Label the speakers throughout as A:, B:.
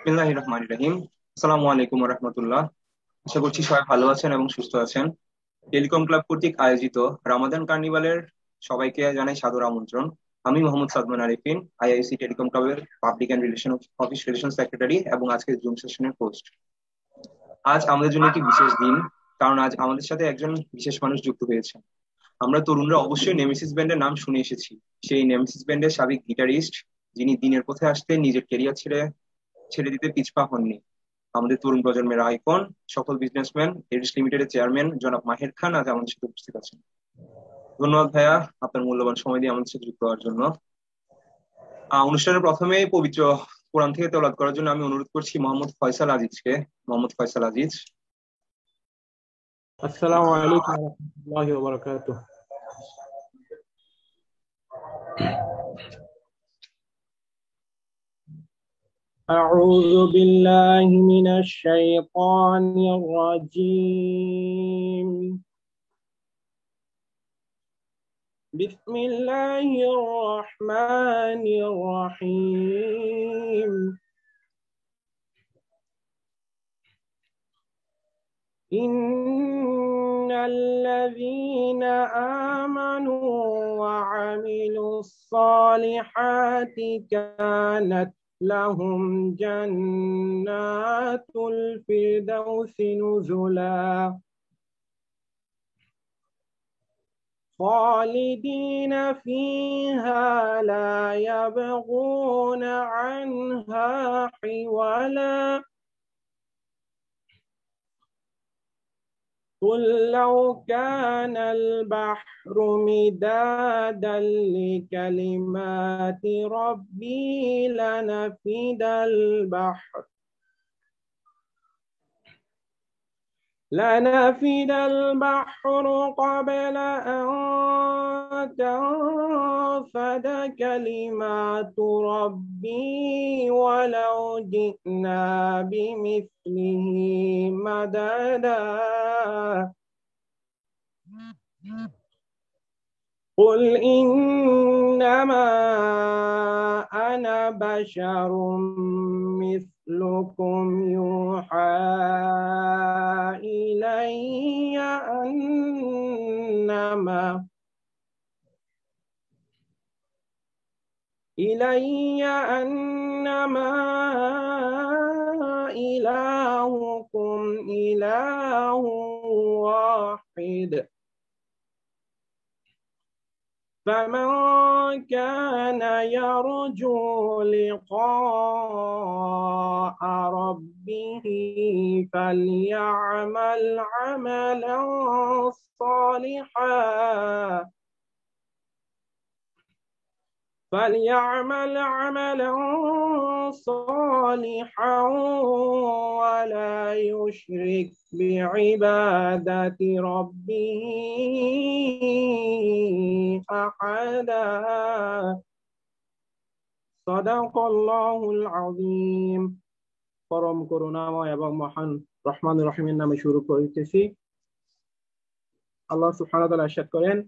A: বিসমিল্লাহির রহমানির রহিম। আসসালামু আলাইকুম ওয়া রাহমাতুল্লাহ। আশা করছি সবাই ভালো আছেন এবং সুস্থ আছেন। টেলিকম ক্লাব কর্তৃক আয়োজিত রামাদান কার্নিভালের সবাইকে জানাই সাদর আমন্ত্রণ। আমি মোহাম্মদ সাদমান আরিফিন, আইআইসি টেলিকম ক্লাবের public and relation office relation secretary এবং আজকের জুম সেশনের হোস্ট। আজ আমাদের জন্য একটি বিশেষ দিন, কারণ আজ আমাদের সাথে একজন বিশেষ মানুষ যুক্ত হয়েছে। আমরা তরুণরা অবশ্যই নেমেসিস ব্যান্ডের নাম শুনে এসেছি। সেই নেমেসিস ব্যান্ডের সাবেক গিটারিস্ট, যিনি দিনের পথে আসতে নিজের কেরিয়ার ছেড়ে ছেড়ে দিতে পিছপা হননি। আমাদের তরুণ প্রজন্মের আইকন, সফল বিজনেসম্যান, এডিস লিমিটেডের চেয়ারম্যান জনাব মাহের খান আজ আমাদের সাথে উপস্থিত আছেন। ধন্যবাদ ভাইয়া, আপনার মূল্যবান সময় দিয়ে আমাদের সাথে যুক্ত হওয়ার জন্য। অনুষ্ঠানের প্রথমে পবিত্র কোরআন থেকে তেলাওয়াত করার জন্য আমি অনুরোধ করছি মোহাম্মদ ফয়সাল আজিজকে। মোহাম্মদ ফয়সাল আজিজ।
B: আসসালামু আলাইকুম ওয়া রাহমাতুল্লাহি ওয়া বারাকাতুহু। أعوذ بالله من الشيطان الرجيم. بسم الله الرحمن الرحيم. إن الذين آمنوا وعملوا الصالحات كانت لهم جنات الفردوس نزلا خالدين فيها لا يبغون عنها حولا قل لو كان البحر مدادا لكلمات ربي لنفد البحر قبل أن تنفد كلمات ربي ولو جئنا بمثله مددا قل إنما أنا بشر مثلكم يوحى إلي أنما إلهكم إله واحد فمن كان يرجو لقاء ربه فليعمل عملا صالحا ولا يشرك بعبادة ربه أحدا صدق الله العظيم. পরম করুণাময় এবং মহান রহমান রহিমের নামে শুরু করিতেছি। আল্লাহ সুবহানাহু ওয়া তাআলা ইরশাদ করেন,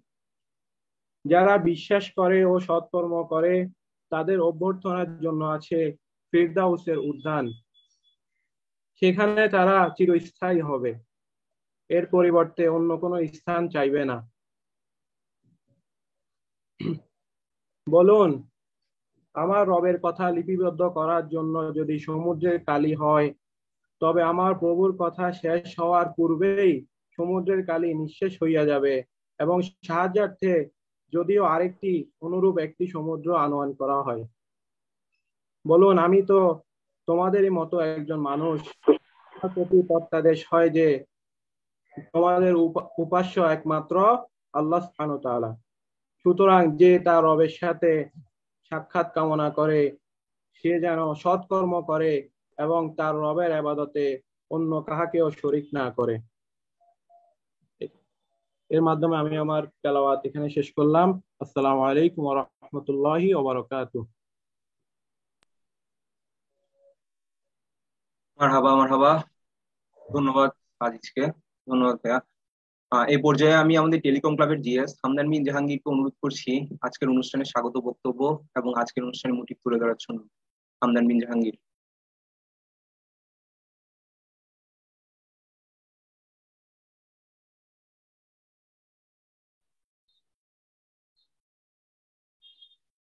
B: যারা বিশ্বাস করে ও সৎকর্ম করে তাদের অভ্যর্থনার জন্য আছে ফিরদাউসের উদ্যান, সেখানে তারা চিরস্থায়ী হবে, এর পরিবর্তে অন্য কোনো স্থান চাইবে না। বলুন, আমার রবের কথা লিপিবদ্ধ করার জন্য যদি সমুদ্রের কালি হয়, তবে আমার প্রভুর কথা শেষ হওয়ার পূর্বেই সমুদ্রের কালি নিঃশেষ হইয়া যাবে এবং সাহায্যার্থে যদিও আরেকটি অনুরূপ একটি সমুদ্র আনয়ন করা হয়। বলুন, আমি তো তোমাদেরই মতো একজন মানুষ। প্রতি প্রত্যাদেশ হয় যে তোমাদের উপাস্য একমাত্র আল্লাহ সুবহানাহু ওয়া তাআলা। সুতরাং যে তার রবের সাথে সাক্ষাৎ কামনা করে সে যেন সৎকর্ম করে এবং তার রবের ইবাদতে অন্য কাহাকেও শরীক না করে। এর মাধ্যমে আমি আমার তেলাওয়াত এখানে শেষ করলাম। আসসালামু আলাইকুম ওয়া রাহমাতুল্লাহি ওয়া বারাকাতুহু।
A: মারহাবা মারহাবা। ধন্যবাদ আজিজকে। ধন্যবাদ ভাইয়া। এই পর্যায়ে আমি আমাদের টেলিকম ক্লাবের জিএস হামদান বিন জাহাঙ্গীরকে অনুরোধ করছি আজকের অনুষ্ঠানে স্বাগত বক্তব্য এবং আজকের অনুষ্ঠানে মোটিভ তুলে ধরার জন্য। হামদান বিন জাহাঙ্গীর।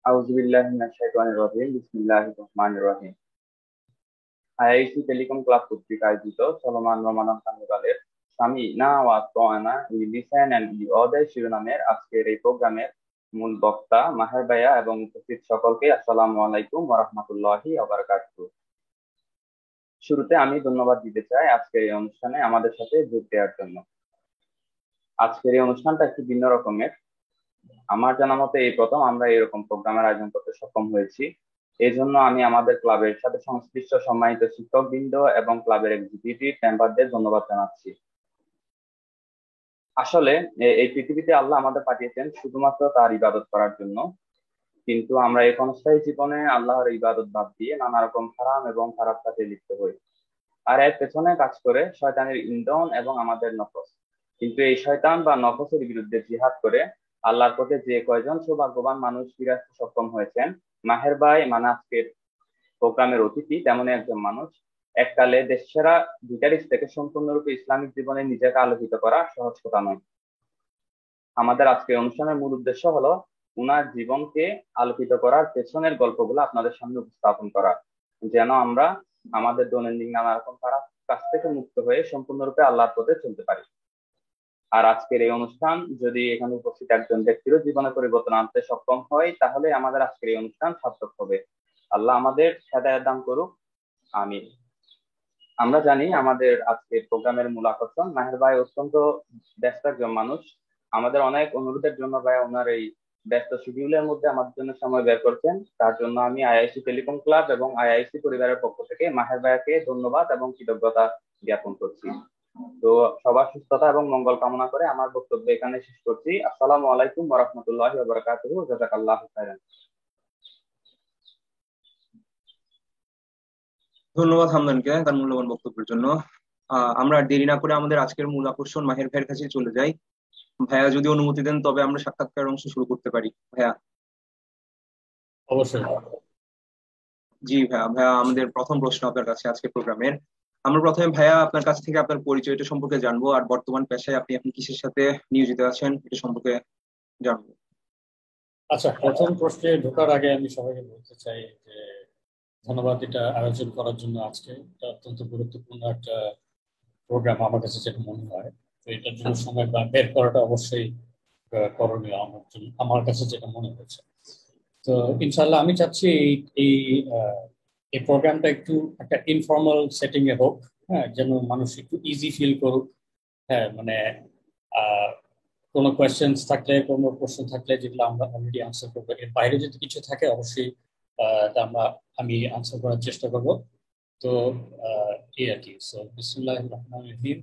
C: আউযুবিল্লাহি মিনাশ শাইতানির রাজিম। বিসমিল্লাহির রহমানির রহিম। আইআইসি টেলিকম ক্লাব কর্তৃক আয়োজিত চলমান রমাদান কার্নিভালের সামি'না ওয়া আতa'না উই লিসেন এন্ড উই ওবে শিরোনামের আজকের এই প্রোগ্রামের মূল বক্তা মাহের ভাইয়া এবং উপস্থিত সকলকে আসসালামু আলাইকুম ওয়া রাহমাতুল্লাহি ওয়া বারাকাতুহু। শুরুতে আমি ধন্যবাদ দিতে চাই আজকের এই অনুষ্ঠানে আমাদের সাথে যোগ দেওয়ার জন্য। আজকের এই অনুষ্ঠানটা একটু ভিন্ন রকমের। আমার জানা মতে এই প্রথম আমরা এরকম প্রোগ্রামের আয়োজন করতে সক্ষম হয়েছি। এই জন্য আমি আমাদের ক্লাবের সাথে সংশ্লিষ্ট সম্মানিত শিক্ষকবৃন্দ এবং ক্লাবের এক্সিকিউটিভ মেম্বারদের ধন্যবাদ জানাচ্ছি। আসলে এই পৃথিবীতে আল্লাহ আমাদের পাঠিয়েছেন শুধুমাত্র তার ইবাদত করার জন্য, কিন্তু আমরা এই ক্ষণস্থায়ী জীবনে আল্লাহর ইবাদত বাদ দিয়ে নানা রকম হারাম এবং খারাপ কাজে লিপ্ত হই, আর এর পেছনে কাজ করে শয়তানের ইন্ধন এবং আমাদের নফস। কিন্তু এই শয়তান বা নফসের বিরুদ্ধে জিহাদ করে আল্লাহর পথে যে কয়জন সৌভাগ্যবান মানুষ ফিরে আসতে সক্ষম হয়েছেন, মাহের ভাই মানে আজকের প্রোগ্রামের অতিথি তেমনই একজন মানুষ। এককালে দেশসেরা গিটারিস্ট থেকে সম্পূর্ণরূপে ইসলামিক জীবনে নিজেকে আলোকিত করা সহজ কথা নয়। আমাদের আজকের অনুষ্ঠানের মূল উদ্দেশ্য হলো উনার জীবনকে আলোকিত করার পেছনের গল্পগুলো আপনাদের সামনে উপস্থাপন করা, যেন আমরা আমাদের দৈনন্দিন নানা রকম খারাপ কাজ থেকে মুক্ত হয়ে সম্পূর্ণরূপে আল্লাহর পথে চলতে পারি। আর আজকের এই অনুষ্ঠান যদি এখানে উপস্থিত একজন ব্যক্তিরও জীবনে পরিবর্তন আনতে সক্ষম হয়, তাহলে আমাদের আজকের এই অনুষ্ঠান সার্থক হবে। আল্লাহ আমাদের হেদায়েত দান করুক, আমিন। আমরা জানি আমাদের আজকের প্রোগ্রামের মূল আকর্ষণ। মাহের ভাই অত্যন্ত ব্যস্ত একজন মানুষ। আমাদের অনেক অনুরোধের জন্য ভাই ওনার এই ব্যস্ত শিডিউলের মধ্যে আমাদের জন্য সময় বের করছেন। তার জন্য আমি আইআইসি টেলিকম ক্লাব এবং আইআইসি পরিবারের পক্ষ থেকে মাহের ভাইকে ধন্যবাদ এবং কৃতজ্ঞতা জ্ঞাপন করছি। তো সবার সুস্থতা এবং মঙ্গল কামনা করে আমার বক্তব্য এখানে শেষ করছি। আসসালামু আলাইকুম ওয়া রাহমাতুল্লাহি ওয়া বারাকাতুহু। জাযাকাল্লাহু খাইরান।
A: ধন্যবাদ হামদানকে তার মূল্যবান বক্তব্যের জন্য। আমরা আর দেরি না করে আমাদের আজকের মূল আকর্ষণ মাহের ভাইয়ের কাছে চলে যাই। ভাইয়া যদি অনুমতি দেন তবে আমরা সাক্ষাৎকার অংশ শুরু করতে পারি। ভাইয়া।
D: অবশ্যই।
A: জি ভাইয়া, ভাইয়া আমাদের প্রথম প্রশ্ন আপনার কাছে আজকে প্রোগ্রামের। আমরা প্রথমে ভাইয়া আপনার কাছ থেকে আপনার পরিচয়টা সম্পর্কে জানবো, আর বর্তমান পেশায় আপনি এখন কিসের সাথে নিয়োজিত আছেন এটা সম্পর্কে জানবো।
D: আচ্ছা, প্রথম প্রশ্নে ঢোকার আগে আমি সবাইকে বলতে চাই যে ধন্যবাদ এটা আয়োজন করার জন্য। আজকে এটা অত্যন্ত গুরুত্বপূর্ণ একটা প্রোগ্রাম আমার কাছে যেটা মনে হয়। তো এটার জন্য সময় বের করাটা অবশ্যই করণীয় আমার কাছে যেটা মনে হয়েছে। তো ইনশাল্লাহ আমি চাচ্ছি এই এই প্রোগ্রামটা একটু একটা ইনফর্মাল সেটিং এ হোক, হ্যাঁ, যেন মানুষ একটু ইজি ফিল করুক। হ্যাঁ, মানে কোনো কোয়েশ্চেন্স থাকলে, কোনো প্রশ্ন থাকলে যেগুলো আমরা অলরেডি আনসার করবো, এর বাইরে যদি কিছু থাকে অবশ্যই আমি আনসার করার চেষ্টা করব। তো এই আর কি। সো বিসমিল্লাহির রহমানির রহিম।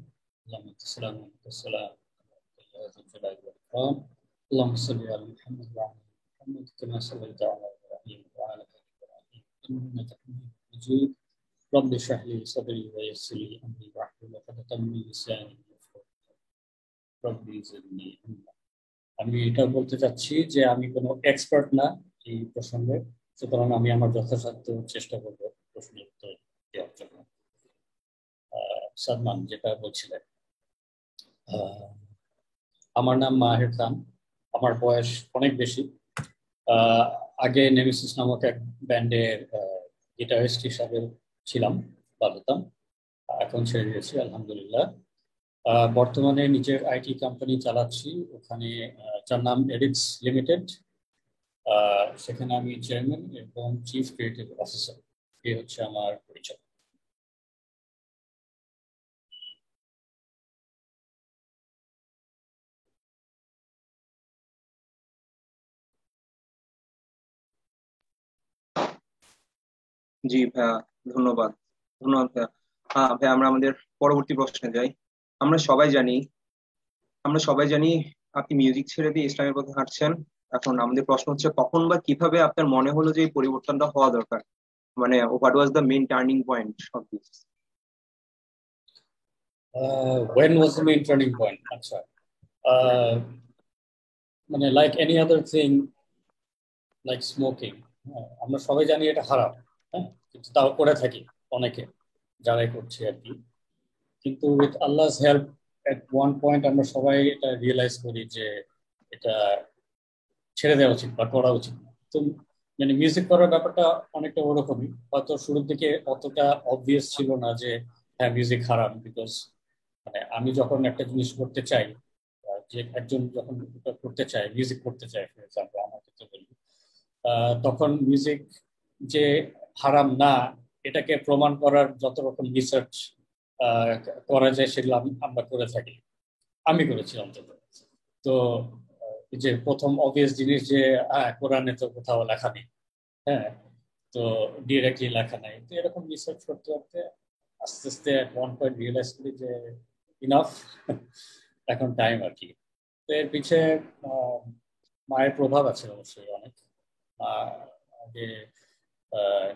D: اللهم صل على محمد وعلى محمد كما صليت على ابراهيم وعلى ال ابراهيم انك حميد مجيد. رب اشرح لي صدري ويسر لي امري واحلل عقدة من لساني يفقهوا ربي زدني علما. আমি এটা বলতে চাচ্ছি যে আমি কোনো এক্সপার্ট না এই প্রসঙ্গে, সুতরাং আমি আমার যথাসাধ্য চেষ্টা করবো প্রশ্নের উত্তর দেওয়ার জন্য। সালমান যেটা বলছিলেন, আমার নাম মাহের খান, আমার বয়স অনেক বেশি। আগে নেমেসিস নামক এক ব্যান্ডের গিটারিস্ট হিসাবে ছিলাম বা হতাম, এখন ছেড়ে দিয়েছি আলহামদুলিল্লাহ। বর্তমানে নিজের আইটি কোম্পানি চালাচ্ছি, ওখানে যার নাম এডিক্স লিমিটেড। সেখানে আমি চেয়ারম্যান এবং চিফ ক্রিয়েটিভ অফিসার। এই হচ্ছে আমার পরিচয়।
A: জি ভাইয়া, ধন্যবাদ। ধন্যবাদ ভাইয়া। ভাইয়া, আমরা আমাদের পরবর্তী প্রশ্নে যাই। আমরা সবাই জানি আমরা সবাই জানি আপনি মিউজিক ছেড়ে দিয়ে ইসলামের পথে হাঁটছেন। এখন আমাদের প্রশ্ন হচ্ছে, কখন বা কিভাবে আপনার মনে হলো যে এই পরিবর্তনটা হওয়া দরকার? মানে what was the main turning point of this?
D: When was the main turning point? আচ্ছা, মানে like any other thing, like smoking. আমরা সবাই জানি এটা হারাম, হ্যাঁ, কিন্তু তাও করে থাকি অনেকে, যারাই করছে আর কি। কিন্তু with আল্লাহস help at one point আমরা সবাই এটা রিয়েলাইজ করি যে এটা ছেড়ে দেওয়া উচিত বা করা উচিত না। তো মানে মিউজিক করার ব্যাপারটা অনেকটা ওরকমই, হয়তো শুরুর দিকে অতটা অবভিয়াস ছিল না যে হ্যাঁ মিউজিক খারাপ, বিকজ মানে আমি যখন একটা জিনিস করতে চাই, যে একজন যখন এটা করতে চায়, মিউজিক করতে চায় ফর এক্সাম্পল আমার ক্ষেত্রে বলি, তখন মিউজিক যে হারাম না এটাকে প্রমাণ করার যত রকম রিসার্চ করা যায় সেগুলো আমরা করে থাকি, আমি করেছি অন্তত। তো এই যে প্রথম অবভিয়াস জিনিস যে কোরআনে তো কোথাও লেখা নেই, হ্যাঁ, তো ডিরেক্টলি লেখা নাই, তো এরকম রিসার্চ করতে করতে আস্তে আস্তে ওয়ান পয়েন্ট রিয়েলাইজ করি যে ইনাফ, এখন টাইম আর কি। তো এর পিছে আহ, মায়ের প্রভাব আছে অবশ্যই অনেক। মা আগে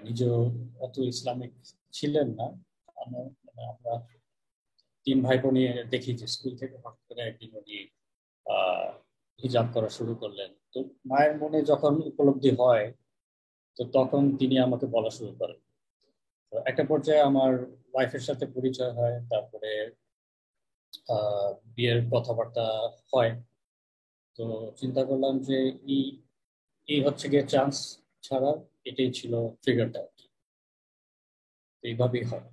D: নিজেও অত ইসলামিক ছিলেন না। আমরা তিন ভাই বোন দেখি যে স্কুল থেকে হঠাৎ করে একদিন উনি হিজাব করা শুরু করলেন। তো মায়ের মনে যখন উপলব্ধি হয়, তো তখন তিনি আমাকে বলা শুরু করেন। তো একটা পর্যায়ে আমার ওয়াইফের সাথে পরিচয় হয়, তারপরে বিয়ের কথাবার্তা হয়। তো চিন্তা করলাম যে এই এই হচ্ছে গিয়ে চান্স ছাড়া, এটাই ছিল ট্রিগারটা আর কি। এইভাবেই হয়।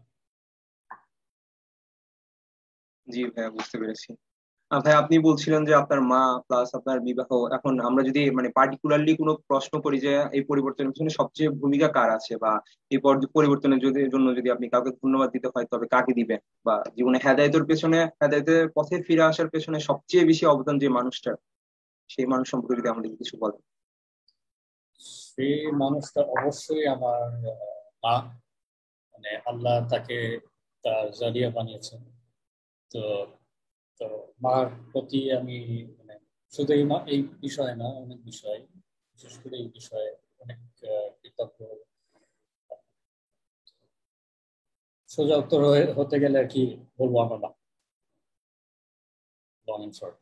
A: জি ভাইয়া, বুঝতে পেরেছি। ভাই, আপনি বলছিলেন যে আপনার মা প্লাস আপনার বিবাহ, এখন আমরা যদি মানে পার্টিকুলারলি কোনো প্রশ্ন করি যে এই পরিবর্তনের পিছনে সবচেয়ে ভূমিকা কার আছে, বা এই পরিবর্তনের জন্য যদি আপনি কাউকে ধন্যবাদ দিতে হয় তবে কাকে দিবেন, বা জীবনে হেদায়েতের পেছনে, হেদায়েতের পথে ফিরে আসার পেছনে সবচেয়ে বেশি অবদান যে মানুষটা, সেই মানুষ সম্পর্কে যদি আমাদের কিছু বলেন।
D: সেই মানুষটা অবশ্যই আমার মা। মানে আল্লাহ তাকে তার জারিয়া বানিয়েছেন। তো তো মার প্রতি আমি মানে শুধু এই বিষয়ে না, অনেক বিষয়, বিশেষ করে এই বিষয়ে অনেক কৃতজ্ঞ। সোজা উত্তর হতে গেলে আর কি বলবো, আমার মা, লং এন্ড শর্ট।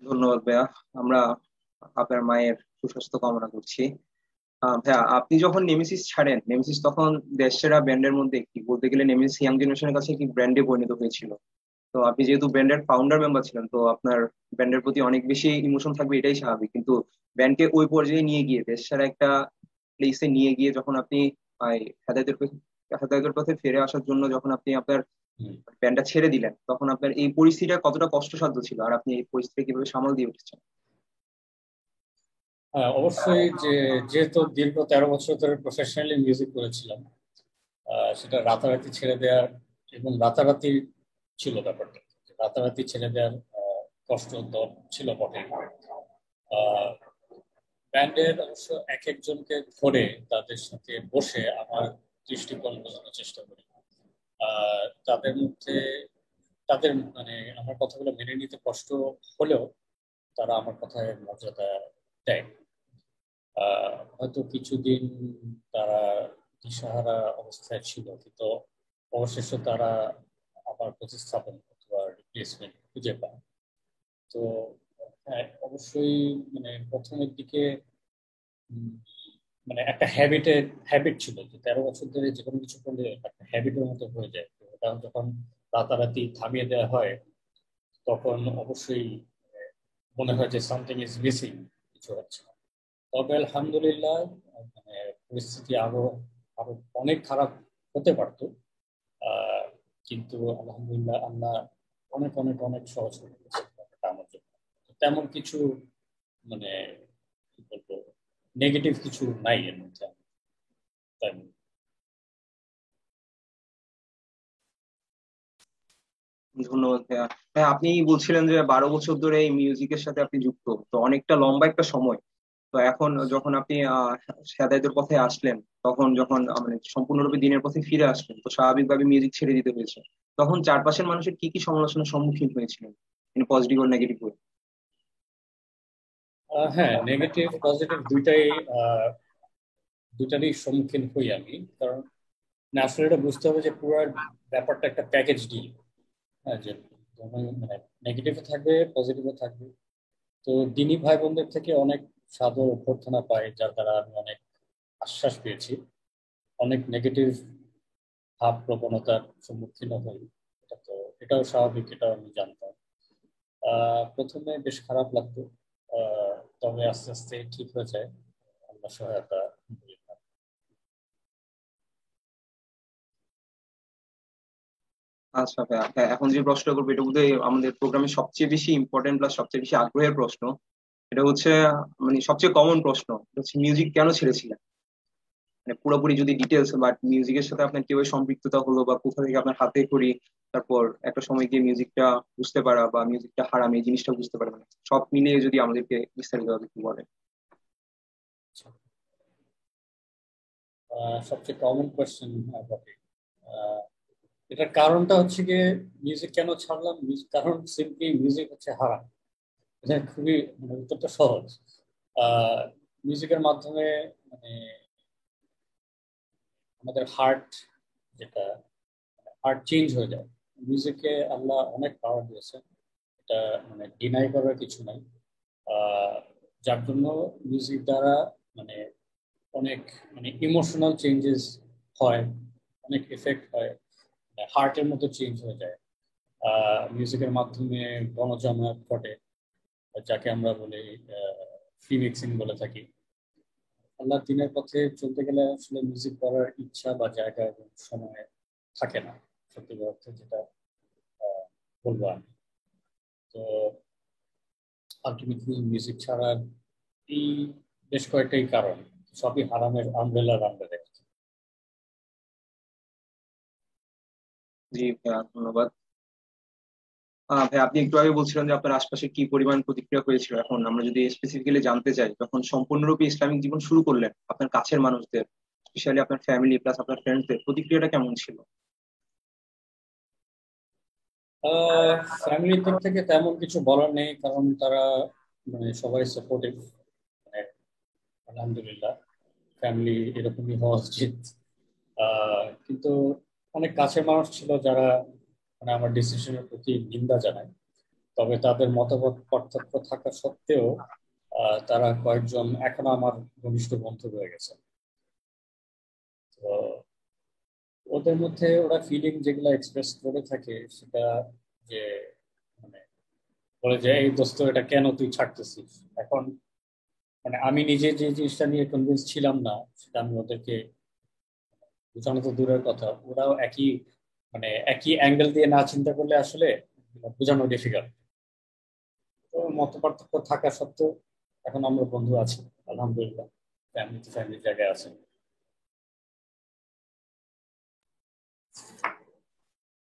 A: ধন্যবাদ ভাইয়া। আমরা আপনার মায়ের সুস্বাস্থ্য কামনা করছি। ভাইয়া, আপনি যখন নেমেসিস ছাড়েন, নেমেসিস তখন দেশ সেরা ব্যান্ডের মধ্যে একটি, বলতে গেলে নেমেসিস ইয়াং জেনারেশনের কাছে একটি ব্র্যান্ডে পরিণত হয়েছিল। তো আপনি যেহেতু ব্যান্ডের ফাউন্ডার মেম্বার ছিলেন, তো আপনার ব্যান্ডের প্রতি অনেক বেশি ইমোশন থাকবে, এটাই স্বাভাবিক। কিন্তু ব্যান্ডকে ওই পর্যায়ে নিয়ে গিয়ে, দেশ সেরা একটা প্লেসে নিয়ে গিয়ে, যখন আপনি আহ, হেদায়েতের হেদায়েতের পথে ফিরে আসার জন্য যখন আপনি আপনার ব্যান্ডটা ছেড়ে দিলেন, তখন আপনার এই পরিস্থিতিটা কতটা কষ্টসাধ্য ছিল, আর আপনি এই পরিস্থিতি কিভাবে সামাল দিয়ে উঠেছেন?
D: হ্যাঁ, অবশ্যই। যেহেতু দীর্ঘ 13 বছর ধরে প্রফেশনালি মিউজিক করেছিলাম, সেটা রাতারাতি ছেড়ে দেওয়ার, এবং রাতারাতি ছিল ব্যাপারটা, রাতারাতি ছেড়ে দেওয়ার কষ্ট তো ছিল বটে। ব্যান্ডের অবশ্য এক একজনকে ধরে তাদের সাথে বসে আমার দৃষ্টিকোণ বোঝানোর চেষ্টা করি। তাদের মধ্যে তাদের মানে আমার কথাগুলো মেনে নিতে কষ্ট হলেও তারা আমার কথায় মর্যাদা দেয়। হয়তো কিছুদিন তারা দিশাহারা অবস্থায় ছিল, কিন্তু অবশেষে তারা আবার প্রতিস্থাপন অথবা রিপ্লেসমেন্ট খুঁজে পায়। তো হ্যাঁ, অবশ্যই মানে প্রথমের দিকে উম, মানে একটা হ্যাবিট ছিল যে 13 বছর ধরে যে কোনো কিছু করলে একটা হ্যাবিটের মতো হয়ে যায়। তো ওটা যখন রাতারাতি থামিয়ে দেওয়া হয়, তখন অবশ্যই মনে হয় যে সামথিং ইজ মিসিং, কিছু হচ্ছে না। তবে আলহামদুলিল্লাহ, মানে পরিস্থিতি আরো আরো অনেক খারাপ হতে পারতো, আহ, কিন্তু আলহামদুলিল্লাহ আল্লাহ অনেক অনেক অনেক সহজ করে দিয়েছে ব্যাপারটা আমার জন্য। তেমন কিছু মানে কি বলবো, নেগেটিভ কিছু নাই এর মধ্যে, তাই না?
A: ধন্যবাদ ভাইয়া। ভাই, আপনি বলছিলেন যে 12 বছর ধরে এই মিউজিকের সাথে আপনি যুক্ত, তো অনেকটা লম্বা একটা সময়। তো এখন যখন আপনি হেদায়েতের পথে আসলেন, তখন যখন মানে সম্পূর্ণরূপে দিনের পথে ফিরে আসলেন, তো স্বাভাবিকভাবে মিউজিক ছেড়ে দিতে হয়েছে। তখন চারপাশের মানুষের কি কি সমালোচনার সম্মুখীন হয়েছিলেন, পজিটিভ ও নেগেটিভ ওয়ে?
D: হ্যাঁ, নেগেটিভ পজিটিভ দুইটাই, আহ, দুইটারই সম্মুখীন হই আমি। কারণ না, আসলে এটা বুঝতে হবে যে পুরো ব্যাপারটা একটা প্যাকেজ ডিল। হ্যাঁ, যে মানে নেগেটিভও থাকবে, পজিটিভও থাকবে। তো দিনী ভাই বোনদের থেকে অনেক সাদর অভ্যর্থনা পাই, যার দ্বারা আমি অনেক আশ্বাস পেয়েছি। অনেক নেগেটিভ ভাব প্রবণতার সম্মুখীন হই, এটা তো, এটাও স্বাভাবিক, এটাও আমি জানতাম। প্রথমে বেশ খারাপ লাগতো, তবে আস্তে আস্তে ঠিক হয়ে যায়, আল্লাহ সহায়তা।
A: আচ্ছা ভাইয়া, হ্যাঁ, এখন যে প্রশ্নটা করবো এটা বোধহয় আমাদের প্রোগ্রামে সবচেয়ে বেশি ইম্পর্টেন্ট প্লাস সবচেয়ে বেশি আগ্রহের প্রশ্ন। এটা হচ্ছে মানে সবচেয়ে কমন প্রশ্ন, এটা হচ্ছে মিউজিক কেন ছেড়েছিলেন। মানে পুরোপুরি যদি ডিটেলস, বাট মিউজিকের সাথে আপনার কিভাবে সম্পৃক্ততা হলো বা কোথা থেকে আপনার হাতে খড়ি, তারপর একটা সময় গিয়ে মিউজিকটা বুঝতে পারা বা মিউজিকটা হারাম এই জিনিসটা বুঝতে পারা, মানে সব মিলিয়ে যদি আমাদেরকে বিস্তারিত ভাবে একটু বলেন।
D: সবচেয়ে কমন কোয়েশ্চেন বটে। এটার কারণটা হচ্ছে গিয়ে মিউজিক কেন ছাড়লাম, কারণ সিম্পলি মিউজিক হচ্ছে হারাম। এটা খুবই মানে উত্তরটা সহজ। মিউজিকের মাধ্যমে মানে আমাদের হার্ট, যেটা হার্ট চেঞ্জ হয়ে যায়। মিউজিকে আল্লাহ অনেক পাওয়ার দিয়েছে, এটা মানে ডিনাই করার কিছু নাই। আহ, যার জন্য মিউজিক দ্বারা মানে অনেক মানে ইমোশনাল চেঞ্জেস হয়, অনেক এফেক্ট হয়, হার্টের মতো চেঞ্জ হয়ে যায়। মিউজিকের মাধ্যমে গণজমায়েত ঘটে, যাকে আমরা বলি ফ্রি মিক্সিং বলে থাকি। আল্লাহ দিনের পথে চলতে গেলে আসলে মিউজিক করার ইচ্ছা বা জায়গা এবং সময় থাকে না, সত্যি অর্থে যেটা আহ, বলবো আমি। তো আলটিমেটলি মিউজিক ছাড়ার এই বেশ কয়েকটাই কারণ, সবই হারামের আমব্রেলার আন্ডারে।
A: জি ভাইয়া, ধন্যবাদ। ভাই, আপনি একটু আগে বলছিলেন যে আপনার আশপাশে কি পরিমাণ প্রতিক্রিয়া হয়েছিল। এখন আমরা যদি স্পেসিফিক্যালি জানতে চাই, যখন সম্পূর্ণরূপে ইসলামিক জীবন শুরু করলেন, আপনার কাছের মানুষদের, স্পেশালি আপনার ফ্যামিলি প্লাস আপনার ফ্রেন্ডসদের প্রতিক্রিয়াটা কেমন ছিল?
D: ফ্যামিলির দিক থেকে তেমন কিছু বলার নেই, কারণ তারা মানে সবাই সাপোর্টিভ, মানে আলহামদুলিল্লাহ। ফ্যামিলি এরকমই হওয়া উচিত। কিন্তু অনেক কাছের মানুষ ছিল যারা মানে আমার ডিসিশনের প্রতি নিন্দা জানায়। তবে তাদের মতামত পার্থক্য থাকা সত্ত্বেও তারা কয়েকজন এখনো আমার ঘনিষ্ঠ বন্ধু রয়ে গেছে। তো ওদের মধ্যে ওরা ফিলিং যেগুলো এক্সপ্রেস করে থাকে সেটা যে মানে বলে যে এই দোস্ত এটা কেন তুই ছাড়তেছিস এখন। মানে আমি নিজে যে জিনিসটা নিয়ে কনভিন্স ছিলাম না, সেটা আমি ওদেরকে বোঝানো তো দূরের কথা, ওরাও একই মানে একই অ্যাঙ্গেল দিয়ে না চিন্তা করলে আসলে বোঝানো ডিফিকাল্ট। তো মত পার্থক্য থাকা সত্ত্বেও এখন আমরা বন্ধু আছি, আলহামদুলিল্লাহ। ফ্যামিলি তো ফ্যামিলির জায়গায় আছে।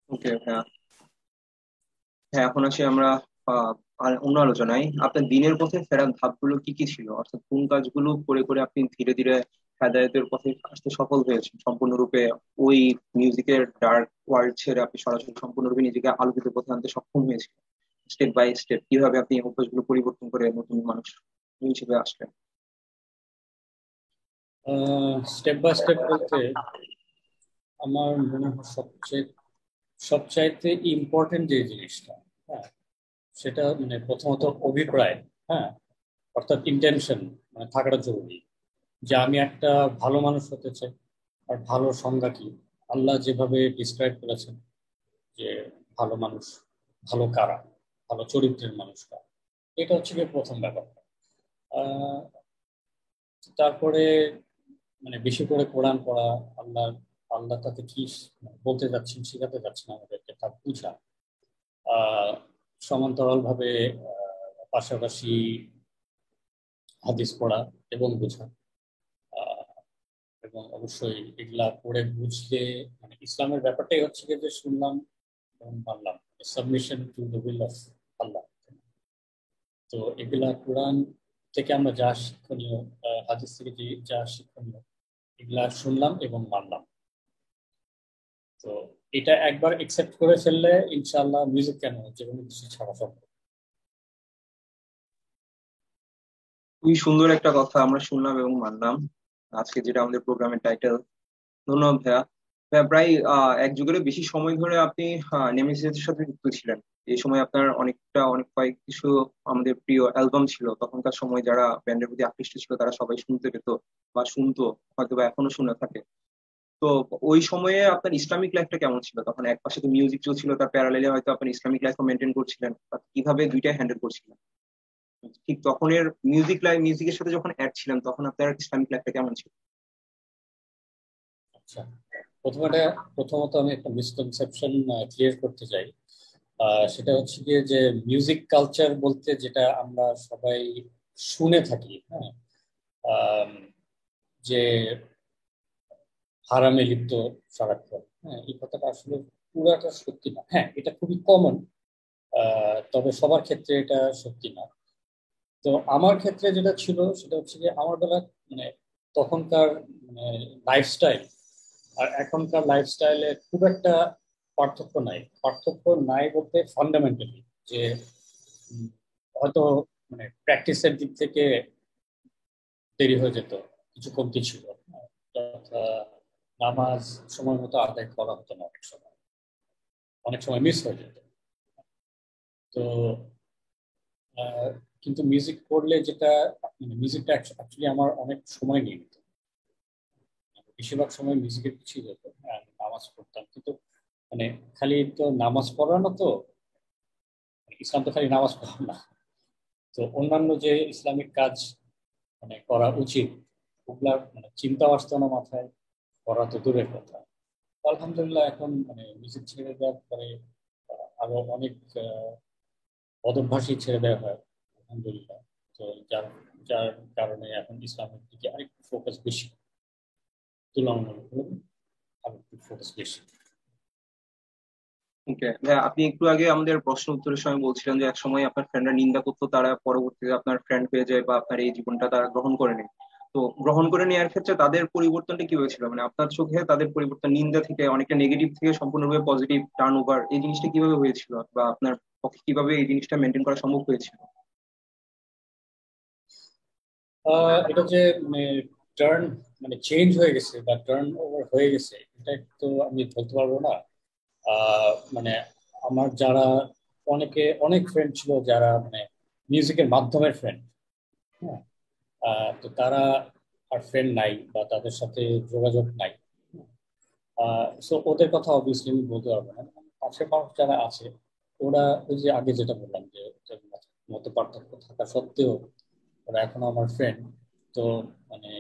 A: ওকে ভাইয়া, হ্যাঁ, এখন আসি আমরা অন্য আলোচনায়। আপনার দিনের পথে ফেরার ধাপগুলো কি কি ছিল, অর্থাৎ কোন কাজগুলো করে করে আপনি ধীরে ধীরে হেদায়েতের পথে আসতে সফল হয়েছেন সম্পূর্ণরূপে, ওই মিউজিকের ডার্ক ওয়ার্ল্ড ছেড়ে আপনি সরাসরি সম্পূর্ণরূপে নিজেকে আলোকিত পথে আনতে সক্ষম হয়েছেন। স্টেপ বাই স্টেপ কিভাবে আপনি এই অভ্যাসগুলো পরিবর্তন করে নতুন মানুষ হিসেবে আসলেন?
D: স্টেপ বাই স্টেপ বলতে আমার মনে হয় সবচাইতে ইম্পর্টেন্ট যে জিনিসটা, হ্যাঁ, সেটা মানে প্রথমত অভিপ্রায়। হ্যাঁ, অর্থাৎ ইন্টেনশন মানে থাকাটা জরুরি, যে আমি একটা ভালো মানুষ হতে চাই। আর ভালো সংজ্ঞা কি? আল্লাহ যেভাবে ডিসক্রাইব করেছেন যে ভালো মানুষ, ভালো কারা, ভালো চরিত্রের মানুষ কারা, এটা হচ্ছে গিয়ে প্রথম ব্যাপারটা। আহ, তারপরে মানে বেশি করে কোরআন পড়া, আল্লাহ আল্লাহ তাতে কি বলতে যাচ্ছেন, শেখাতে যাচ্ছেন আমাদেরকে তা বুঝা। আহ সমান্তরাল ভাবে পাশাপাশি হাদিস পড়া এবং বোঝা। আহ, এবং অবশ্যই এগুলা পড়ে বুঝলে মানে ইসলামের ব্যাপারটাই হচ্ছে কি যে শুনলাম এবং মানলাম, submission to the will of Allah. তো এগুলা কোরআন থেকে আমরা যা শিক্ষণীয়, হাদিস থেকে যা শিক্ষণীয়, এগুলা শুনলাম এবং মানলাম। তো এটা একবার একসেপ্ট করে ফেললে ইনশাআল্লাহ মিউজিক কেন যে কোনো কিছু ছাড়া সম্ভব।
A: খুবই সুন্দর একটা কথা আমরা শুনলাম এবং মানলাম, আজকে যেটা আমাদের প্রোগ্রামের টাইটেল। ধন্যবাদ ভাইয়া। ভাইয়া, প্রায় এক যুগেরও বেশি সময় ধরে আপনি নেমেসিসের সাথে যুক্ত ছিলেন। এই সময় আপনার অনেক কয়েক কিছু আমাদের প্রিয় অ্যালবাম ছিল। তখনকার সময় যারা ব্যান্ডের প্রতি আকৃষ্ট ছিল তারা সবাই শুনতে পেত বা শুনতো, হয়তো বা এখনো শুনে থাকে। তো ওই সময়ে আপনার ইসলামিক লাইফটা কেমন ছিল? তখন এক পাশে তো মিউজিক চলছিল, তার প্যারালালে হয়তো আপনার ইসলামিক লাইফও মেনটেন করছিলেন, বা কিভাবে দুইটাই হ্যান্ডেল করছিলেন? ঠিক তখনের মিউজিকের সাথে যখন অ্যাড ছিলেন তখন আপনার ইসলামিক লাইফটা কেমন ছিল?
D: আচ্ছা, প্রথমত আমি একটা মিসকনসেপশন ক্লিয়ার করতে চাই। সেটা হচ্ছে গিয়ে যে মিউজিক কালচার বলতে যেটা আমরা সবাই শুনে থাকি, হ্যাঁ, যে হারামে লিপ্ত সারাক্ষণ, হ্যাঁ, এই কথাটা আসলে পুরাটা সত্যি না। হ্যাঁ, এটা খুবই কমন, তবে সবার ক্ষেত্রে এটা সত্যি না। তো আমার ক্ষেত্রে যেটা ছিল সেটা হচ্ছে যে আমার বেলা মানে তখনকার মানে লাইফস্টাইল আর এখনকার লাইফস্টাইলে খুব একটা পার্থক্য নাই বলতে ফান্ডামেন্টালি যে উম, হয়তো মানে প্র্যাকটিসের দিক থেকে দেরি হয়ে যেত, কিছু কমতি ছিল। তথা নামাজ সময় মতো আদায় করা হতো না, অনেক সময় মিস হয়ে যেত। তো আহ, কিন্তু মিউজিক করলে যেটা মানে মিউজিকটা অ্যাকচুয়ালি আমার অনেক সময় নিয়ে নিত, বেশিরভাগ সময় মিউজিকের পিছিয়ে যেত আর নামাজ পড়তাম। কিন্তু মানে খালি তো নামাজ পড়ানো তো, ইসলাম তো খালি নামাজ পড়ানো না, তো অন্যান্য যে ইসলামিক কাজ মানে করা উচিত ওগুলা মানে চিন্তা আসতো না মাথায়, করা তো দূরের কথা। তো আলহামদুলিল্লাহ এখন মানে মিউজিক ছেড়ে দেওয়ার পরে আরো অনেক বদভ্যাসই ছেড়ে দেওয়া হয় আলহামদুলিল্লাহ। তো যার যার কারণে এখন ইসলামের দিকে আরেকটু ফোকাস বেশি, তুলনামূলক আরেকটু ফোকাস বেশি।
A: ওকে ভাইয়া, আপনি একটু আগে আমাদের প্রশ্ন উত্তরের সময় বলছিলেন যে এক সময় আপনার ফ্রেন্ডরা নিন্দা করতো, তারা পরবর্তীতে আপনার ফ্রেন্ড হয়ে যায় বা আপনার এই জীবনটা তারা গ্রহণ করে নেয়। তো গ্রহণ করে নেওয়ার ক্ষেত্রে তাদের পরিবর্তনটা কি হয়েছিল, মানে আপনার চোখে তাদের পরিবর্তন নিন্দা থেকে অনেকটা নেগেটিভ থেকে সম্পূর্ণরূপে পজিটিভ টার্ন ওভার, এই জিনিসটা কিভাবে হয়েছিল বা আপনার পক্ষে কিভাবে এই জিনিসটা মেনটেন করা সম্ভব হয়েছিল?
D: এটা যে মানে টার্ন মানে চেঞ্জ হয়ে গেছে বা টার্ন ওভার হয়ে গেছে এটা তো আমি বলতে পারবো না। মানে আমার যারা অনেক ফ্রেন্ড ছিল যারা মানে মিউজিকের মাধ্যমের ফ্রেন্ড, হ্যাঁ, তো তারা আর ফ্রেন্ড নাই বা তাদের সাথে যোগাযোগ নাই। সো ওদের কথা অবভিয়াসলি আমি বলতে পারবো না। পাশের মানুষ যারা আছে ওরা ওই যে আগে যেটা বললাম যে ওদের মত পার্থক্য থাকা সত্ত্বেও ওরা এখনো আমার ফ্রেন্ড। তো মানে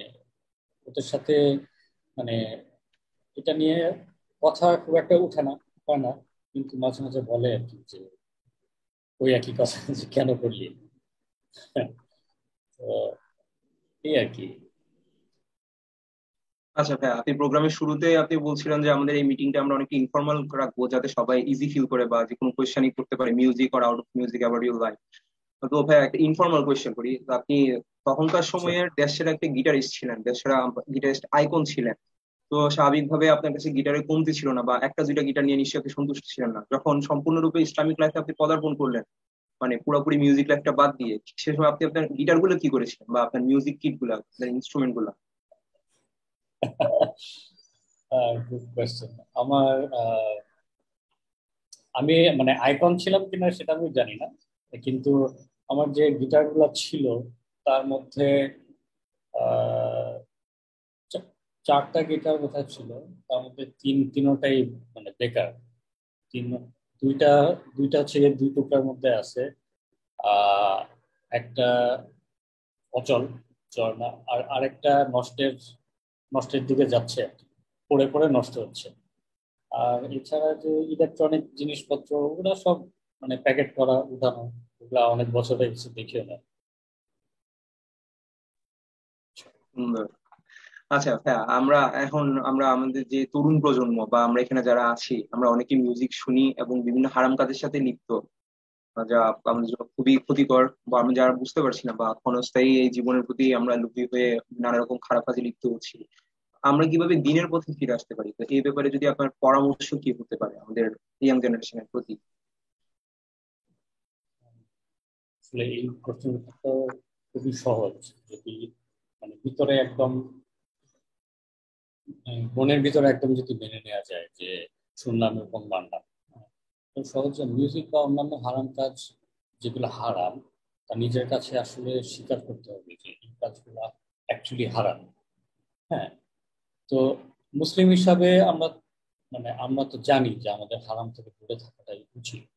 D: ওদের সাথে মানে এটা নিয়ে কথা খুব একটা উঠে না, হয় না, কিন্তু মাঝে মাঝে বলে আর কি যে ওই একই কথা যে কেন করলি। তো এই আর কি।
A: আচ্ছা ভাই, আপনি প্রোগ্রামের শুরুতে আপনি বলছিলেন যে আমাদের এই মিটিংটা আমরা অনেক ইনফর্মাল রাখবো যাতে সবাই ইজি ফিল করে বা যে কোনো কোয়েশ্চেনই করতে পারে, মিউজিক আর out of music about your life. তো ভাই একটা ইনফর্মাল কোয়েশ্চেন করি, তো আপনি তখনকার
D: Sure.
A: সময়ের দেশের একটা গিটারিস্ট ছিলেন, দেশের গিটারিস্ট আইকন ছিলেন। তো স্বাভাবিকভাবে আপনার কাছে গিটারের কমতি ছিল না বা একটা দুইটা গিটার নিয়ে নিশ্চয়ই আপনি সন্তুষ্ট ছিলেন না। যখন সম্পূর্ণরূপে ইসলামিক লাইফে আপনি পদার্পণ করলেন, মানে পুরোপুরি মিউজিক লাইফটা বাদ দিয়ে, সে সময় আপনি আপনার গিটার গুলো কি করেছিলেন বা আপনার মিউজিক কিট গুলা, আপনার ইনস্ট্রুমেন্ট গুলা?
D: Good question. আমার আমি মানে আইকন ছিলাম কিনা সেটা আমি জানি না, কিন্তু আমার যে গিটার গুলা ছিল তার মধ্যে আহ, চারটা গিটার বোধহয় ছিল। তার মধ্যে তিনটাই মানে বেকার। তিন দুইটা দুইটা হচ্ছে গিয়ে দুই টুকরার মধ্যে আছে, আহ একটা অচল, চল না, আর আরেকটা নষ্টের দিকে যাচ্ছে আর কি, পড়ে পড়ে নষ্ট হচ্ছে। আর এছাড়া যে ইলেকট্রনিক জিনিসপত্র ওগুলো সব মানে প্যাকেট করা উঠানো, ওগুলা অনেক বছর হয়ে গেছে দেখিও না।
A: সুন্দর। আচ্ছা হ্যাঁ, আমরা আমাদের যে তরুণ প্রজন্ম বা আমরা এখানে যারা আছি, আমরা অনেকে মিউজিক শুনি এবং বিভিন্ন হারাম কাজের সাথে লিপ্ত, যা আমাদের জন্য খুবই ক্ষতিকর বা আমরা যারা বুঝতে পারছি না বা ক্ষণস্থায়ী এই জীবনের প্রতি আমরা লোভী হয়ে নানা রকম খারাপ কাজে লিপ্ত হচ্ছি। আমরা কিভাবে দিনের পথে ফিরে আসতে পারি, তো এই ব্যাপারে যদি আপনার পরামর্শ কি হতে পারে আমাদের ইয়াং জেনারেশনের প্রতি?
D: আসলে এই প্রশ্নটা তো খুবই সহজ, যদি মানে ভিতরে একদম মনের ভিতরে একদম যদি মেনে নেওয়া যায় যে শুনলাম এবং মানলাম। তো সহজে মিউজিক বা অন্যান্য হারাম কাজ যেগুলো হারাম তা নিজের কাছে আসলে স্বীকার করতে হবে যে এই কাজগুলো অ্যাকচুয়ালি হারাম। হ্যাঁ, তো মুসলিম হিসাবে আমরা তো জানি যে আমাদের হারাম থেকে দূরে থাকাটাই উচিত।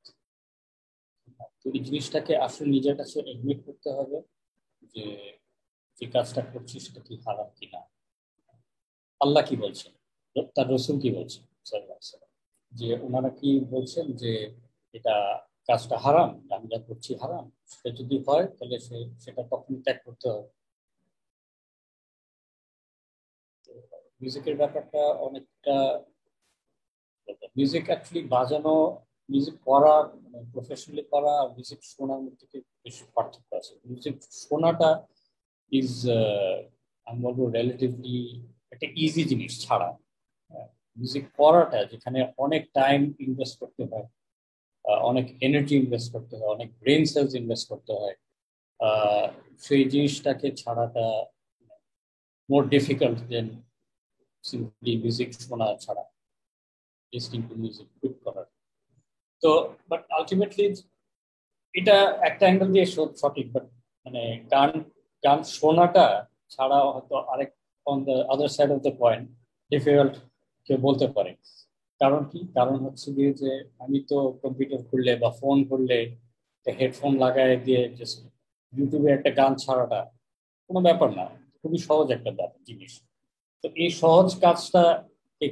D: তো এই জিনিসটাকে আসলে নিজের কাছে এডমিট করতে হবে যে যে কাজটা করছি সেটা কি হারাম কিনা। আল্লাহ কি বলছেন, তার রসুল কি বলছেন সাল্লাল্লাহু আলাইহি ওয়াসাল্লাম, যে ওনারা কি বলছেন যে এটা কাজটা হারাম, আমি যা করছি হারাম, সেটা যদি হয় তাহলে সেটা তখন ত্যাগ করতে হবে। মিউজিকের ব্যাপারটা অনেকটা, মিউজিক অ্যাকচুয়ালি বাজানো, মিউজিক করা, প্রফেশনালি করা আর মিউজিক শোনার মধ্যে বেশ পার্থক্য আছে। মিউজিক শোনাটা ইজ, আমি বলবো রিলেটিভলি একটা ইজি জিনিস ছাড়া। মিউজিক করাটা যেখানে অনেক টাইম ইনভেস্ট করতে হয়, অনেক এনার্জি ইনভেস্ট করতে হয়, অনেক ব্রেন সেলস ইনভেস্ট করতে হয়, সেই জিনিসটাকে ছাড়াটা more difficult than simply music শোনা ছাড়া, লিসনিং টু মিউজিক কুইক করার। তো বাট আলটিমেটলি এটা একটা অ্যাঙ্গেল দিয়ে সঠিক, বাট মানে গান গান শোনাটা ছাড়া হয়তো আরেক on the other side of the point difficult কেউ বলতে পারে। কারণ কি, কারণ হচ্ছে গিয়ে যে আমি তো কম্পিউটার খুললে বা ফোন খুললে হেডফোন লাগাই দিয়ে জাস্ট ইউটিউবে একটা গান ছাড়াটা কোনো ব্যাপার না, খুবই সহজ একটা ব্যাপার জিনিস। তো এই সহজ কাজটা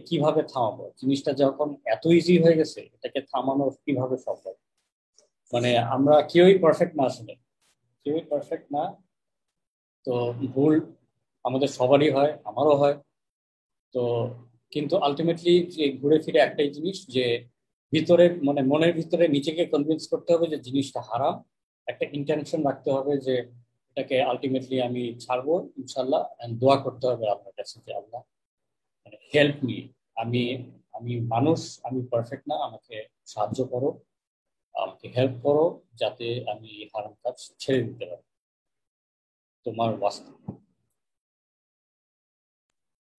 D: কিভাবে থামাবো, জিনিসটা যখন এত ইজি হয়ে গেছে এটাকে থামানো কিভাবে সম্ভব? মানে আমরা কেউই পারফেক্ট না, আসলে কেউই পারফেক্ট না। তো ভুল আমাদের সবারই হয়, আমারও হয়। তো কিন্তু আলটিমেটলি যে ঘুরে ফিরে একটাই জিনিস, যে ভিতরে মানে মনের ভিতরে নিজেকে কনভিন্স করতে হবে যে জিনিসটা হারাম, একটা ইন্টেনশন রাখতে হবে যে এটাকে আলটিমেটলি আমি ছাড়বো ইনশাল্লাহ, এন্ড দোয়া করতে হবে আপনার কাছে যে আল্লাহ মানে হেল্প মি, আমি আমি মানুষ, আমি পারফেক্ট না, আমাকে সাহায্য করো, আমাকে হেল্প করো যাতে আমি এই হারাম কাজ ছেড়ে দিতে পারি তোমার বাস্তব।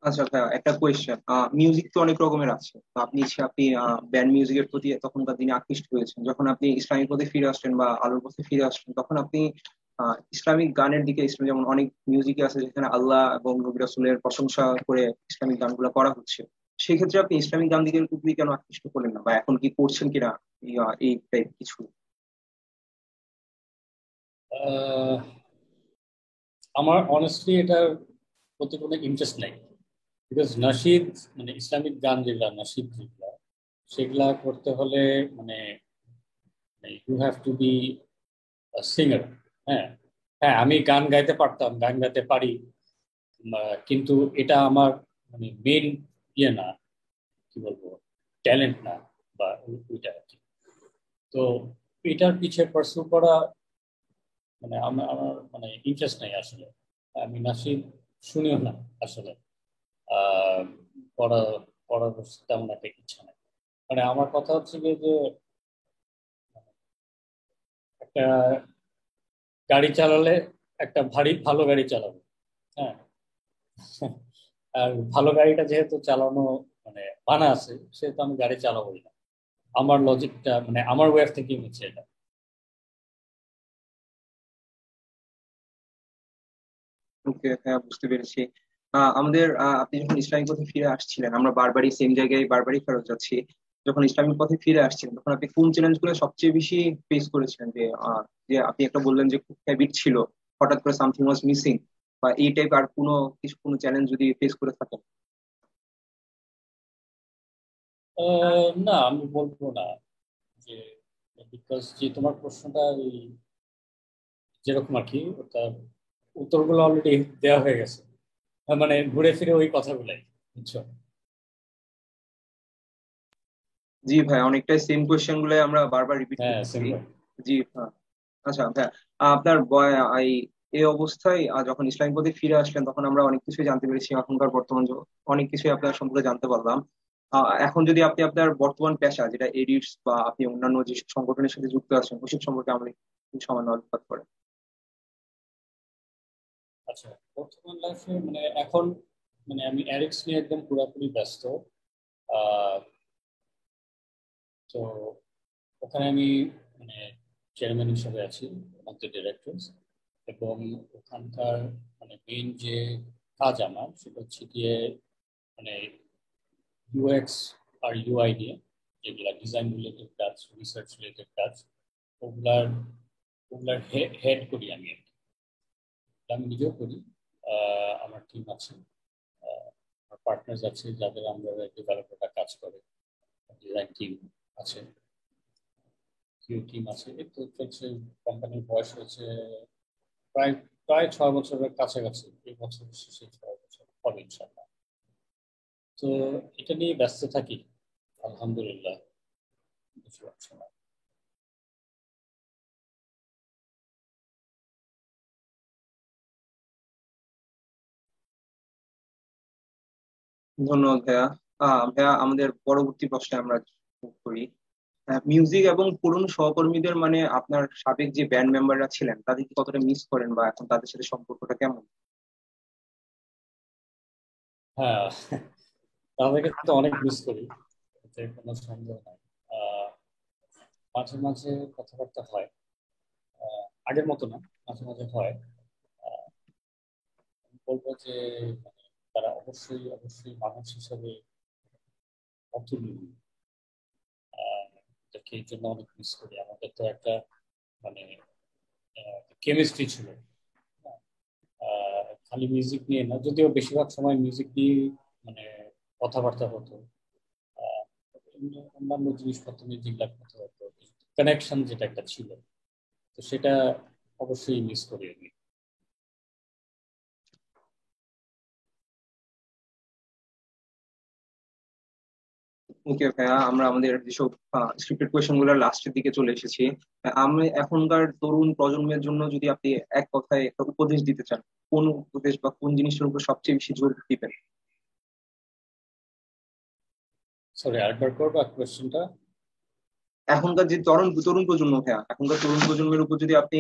A: আচ্ছা ভাইয়া, একটা কোয়েশ্চেন। মিউজিক তো অনেক রকমের আছে, তো আপনি ব্যান্ড মিউজিকের প্রতি তখনকার দিনে আকৃষ্ট হয়েছেন, যখন আপনি ইসলামিক পথে ফিরে আসলেন বা আলোর পথে ফিরে আসলেন, তখন আপনি ইসলামিক গানের দিকে, ইসলাম যেমন অনেক মিউজিক আছে যেখানে আল্লাহ এবং নবী রাসূলের প্রশংসা করে ইসলামিক গানগুলো করা হচ্ছে, সেই ক্ষেত্রে আপনি ইসলামিক গান দিকের প্রতি কেন আকৃষ্ট করলেন না, বা এখন কি করছেন কিনা এই টাইপ কিছু?
D: আহ, আমার অনেস্টলি এটার প্রতি কোনো ইন্টারেস্ট নাই, বিকজ নাশিদ মানে ইসলামিক গান যেগুলা, নাশিদ যেগুলা, সেগুলা করতে হলে মানে you have to be singer. হ্যাঁ, হ্যাঁ আমি গান গাইতে পারতাম, গান গাইতে পারি, কিন্তু এটা আমার মানে মেন ইয়ে না, কি বলবো, ট্যালেন্ট না, বা ওইটা আর কি। তো এটার পিছিয়ে পার্সু করা মানে আমার মানে ইন্টারেস্ট নাই আসলে। আমি নাচি শুনিও না আসলে। আহ পড়া পড়ার তেমন একটা ইচ্ছা নেই। মানে আমার কথা হচ্ছে গিয়ে যে একটা গাড়ি চালালে একটা ভারী ভালো গাড়ি চালাবো। হ্যাঁ, আর ভালো গাড়িটা যেহেতু চালানো মানে মানা আছে, সেহেতু আমি গাড়ি চালাবোই না। আমার লজিকটা মানে আমার ওয়ে অফ থিঙ্কিং হচ্ছে এটা।
A: ওকে, হ্যাঁ বুঝতে পেরেছি। আপনি যখন ইসলামিক পথে ফিরে আসছিলেন, আমরা বারবারই সেম জায়গায় বারবারই ফেরত যাচ্ছি, যখন ইসলামিক পথে ফিরে আসছিলেন তখন আপনি কোন চ্যালেঞ্জ গুলো সবচেয়ে বেশি ফেস করেছিলেন? যে আপনি একটা বললেন যে খুব হ্যাবিট ছিল, হঠাৎ করে সামথিং ওয়াজ মিসিং, বা এই টাইপ আর কোনো চ্যালেঞ্জ যদি ফেস করে থাকেন?
D: না আমি বলবো না যে, বিকজ যে তোমার প্রশ্নটা এই যেরকম আর কি, ওটা উত্তরগুলো অলরেডি দেওয়া হয়ে গেছে। মানে ঘুরে ফিরে ওই কথাগুলাই, বুঝছো?
A: জি ভাই, অনেকটাই সেম কোয়েশ্চেন গুলো আমরা বারবার রিপিট
D: হ্যাঁ
A: করতেছি।
D: সিম্পল।
A: জি হ্যাঁ। আচ্ছা ভাইয়া, এই এই অবস্থায় যখন ইসলামিক পথে ফিরে আসলেন তখন আমরা অনেক কিছুই জানতে পেরেছি, এখনকার বর্তমান অনেক কিছুই আপনার সম্পর্কে জানতে পারলাম। এখন যদি আপনি আপনার বর্তমান পেশা যেটা এডিটস, বা আপনি অন্যান্য যে সংগঠনের সাথে যুক্ত আছেন ওসব সম্পর্কে আমরা একটু সামান্য আলোকপাত করেন।
D: আচ্ছা, বর্তমান লাইফে মানে এখন মানে আমি অ্যারিক্স নিয়ে একদম পুরোপুরি ব্যস্ত। আহ, তো ওখানে আমি মানে চেয়ারম্যান হিসেবে আছি, অফ দ্য ডিরেক্টরস। এবং ওখানকার মানে মেইন যে কাজ আমার সেটা হচ্ছে গিয়ে মানে ইউএক্স আর ইউআই নিয়ে, যেগুলা ডিজাইন রিলেটেড কাজ, রিসার্চ রিলেটেড কাজ, ওগুলার ওগুলার হেড করি আমি আর কি। আমি নিজেও করি, আমার টিম আছে, আমার পার্টনার্স আছে যাদের আমরা ডেভেলপাররা কাজ করে, ডিজাইন টিম আছে, কিউ টিম আছে। এই তো চলছে। কোম্পানির বয়স হয়েছে প্রায় প্রায় 6 বছরের কাছাকাছি, এই বছর শেষে 6 বছর হবে ইনশাল্লাহ। তো এটা নিয়ে ব্যস্ত থাকি আলহামদুলিল্লাহ বেশিরভাগ সময়।
A: ধন্যবাদ ভাইয়া। ভাইয়া, আমাদের পরবর্তী প্রশ্নে আমরা move করি। মিউজিক এবং পুরনো সহকর্মীদের মানে আপনার সাবেক যে ব্যান্ড মেম্বাররা ছিলেন তাদেরকে কতটা মিস করেন বা এখন তাদের সাথে সম্পর্কটা কেমন?
D: হ্যাঁ, তাদেরকে তো অনেক মিস করি, এতে কোনো সন্দেহ নাই। আহ, মাঝে মাঝে কথাবার্তা হয়, আগের মতো না, মাঝে মাঝে হয়। আহ, আমি বলবো যে মানে তারা অবশ্যই অবশ্যই মানুষ হিসাবে অতুলনীয়। এটাকে এই জন্য অনেক মিস করি। আমাদের তো একটা মানে কেমিস্ট্রি ছিল। খালি মিউজিক নিয়ে না, যদিও বেশিরভাগ সময় মিউজিক নিয়ে মানে কথাবার্তা হতো। আহ, অন্যান্য জিনিসপত্র নিয়ে যেগুলা কথা হতো, কানেকশন যেটা একটা ছিল, তো সেটা অবশ্যই মিস করি আমি।
A: ওকে ভাইয়া, আমরা আমাদের যেসব স্ক্রিপ্টেড কোয়েশ্চেন গুলোর লাস্টের দিকে চলে এসেছি। আমি এখনকার তরুণ প্রজন্মের জন্য যদি আপনি এক কথায় একটা উপদেশ দিতে চান, কোন উপদেশ বা কোন জিনিসের উপর সবচেয়ে বেশি জোর দিবেন?
D: সরি, আরেকবার করবা কোয়েশ্চেনটা?
A: এখনকার যে তরুণ তরুণ প্রজন্ম ভাইয়া, এখনকার তরুণ প্রজন্মের উপর যদি আপনি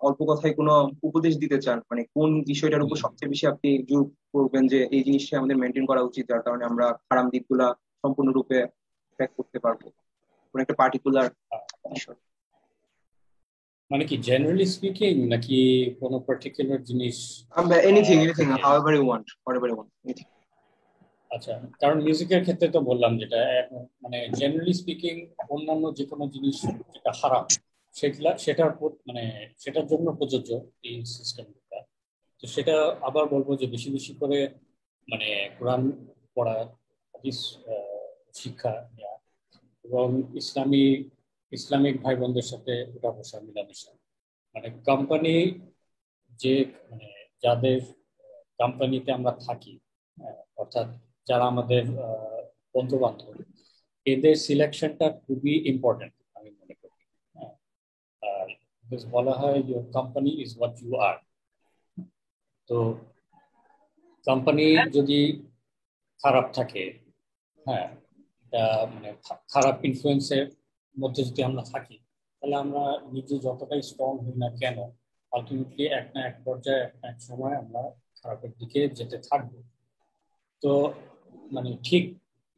A: অল্প কথায় কোনো উপদেশ দিতে চান, মানে কোন বিষয়টার উপর সবচেয়ে বেশি আপনি জোর করবেন যে এই জিনিসটা আমাদের মেনটেন করা উচিত, যার কারণে আমরা খারাপ দিকগুলা সম্পূর্ণরূপে ত্যাগ করতে পারবো, কোন একটা পার্টিকুলার বিষয়?
D: মানে কি জেনারেলি স্পিকিং, নাকি কোনো পার্টিকুলার জিনিস
A: এনিথিং এনিথিং
D: থেকে?
A: However you want, whatever you want, anything.
D: আচ্ছা, কারণ মিউজিকের ক্ষেত্রে তো বললাম যেটা মানে জেনারেলি স্পিকিং অন্যান্য যে কোনো জিনিস যেটা হারাম, সেটার মানে সেটার জন্য প্রযোজ্য এই সিস্টেমটা। তো সেটা আবার বলবো যে বেশি বেশি করে মানে কোরআন পড়া, হাদিস শিক্ষা নেওয়া, এবং ইসলামিক ভাই বোনদের সাথে উঠা বসা মেলামেশা। মানে কোম্পানি যে মানে যাদের কোম্পানিতে আমরা থাকি, অর্থাৎ যারা আমাদের বন্ধু বান্ধব, এদের সিলেকশনটা খুবই ইম্পর্টেন্ট আমি মনে করি। হ্যাঁ, আর বলা হয় your company is what you are. তো কোম্পানি যদি খারাপ থাকে, হ্যাঁ, এটা মানে খারাপ ইনফ্লুয়েন্সের মধ্যে যদি আমরা থাকি, তাহলে আমরা নিজে যতটাই স্ট্রং হই না কেন, আলটিমেটলি এক না এক পর্যায়ে এক না এক সময় আমরা খারাপের দিকে যেতে থাকবো। তো মানে ঠিক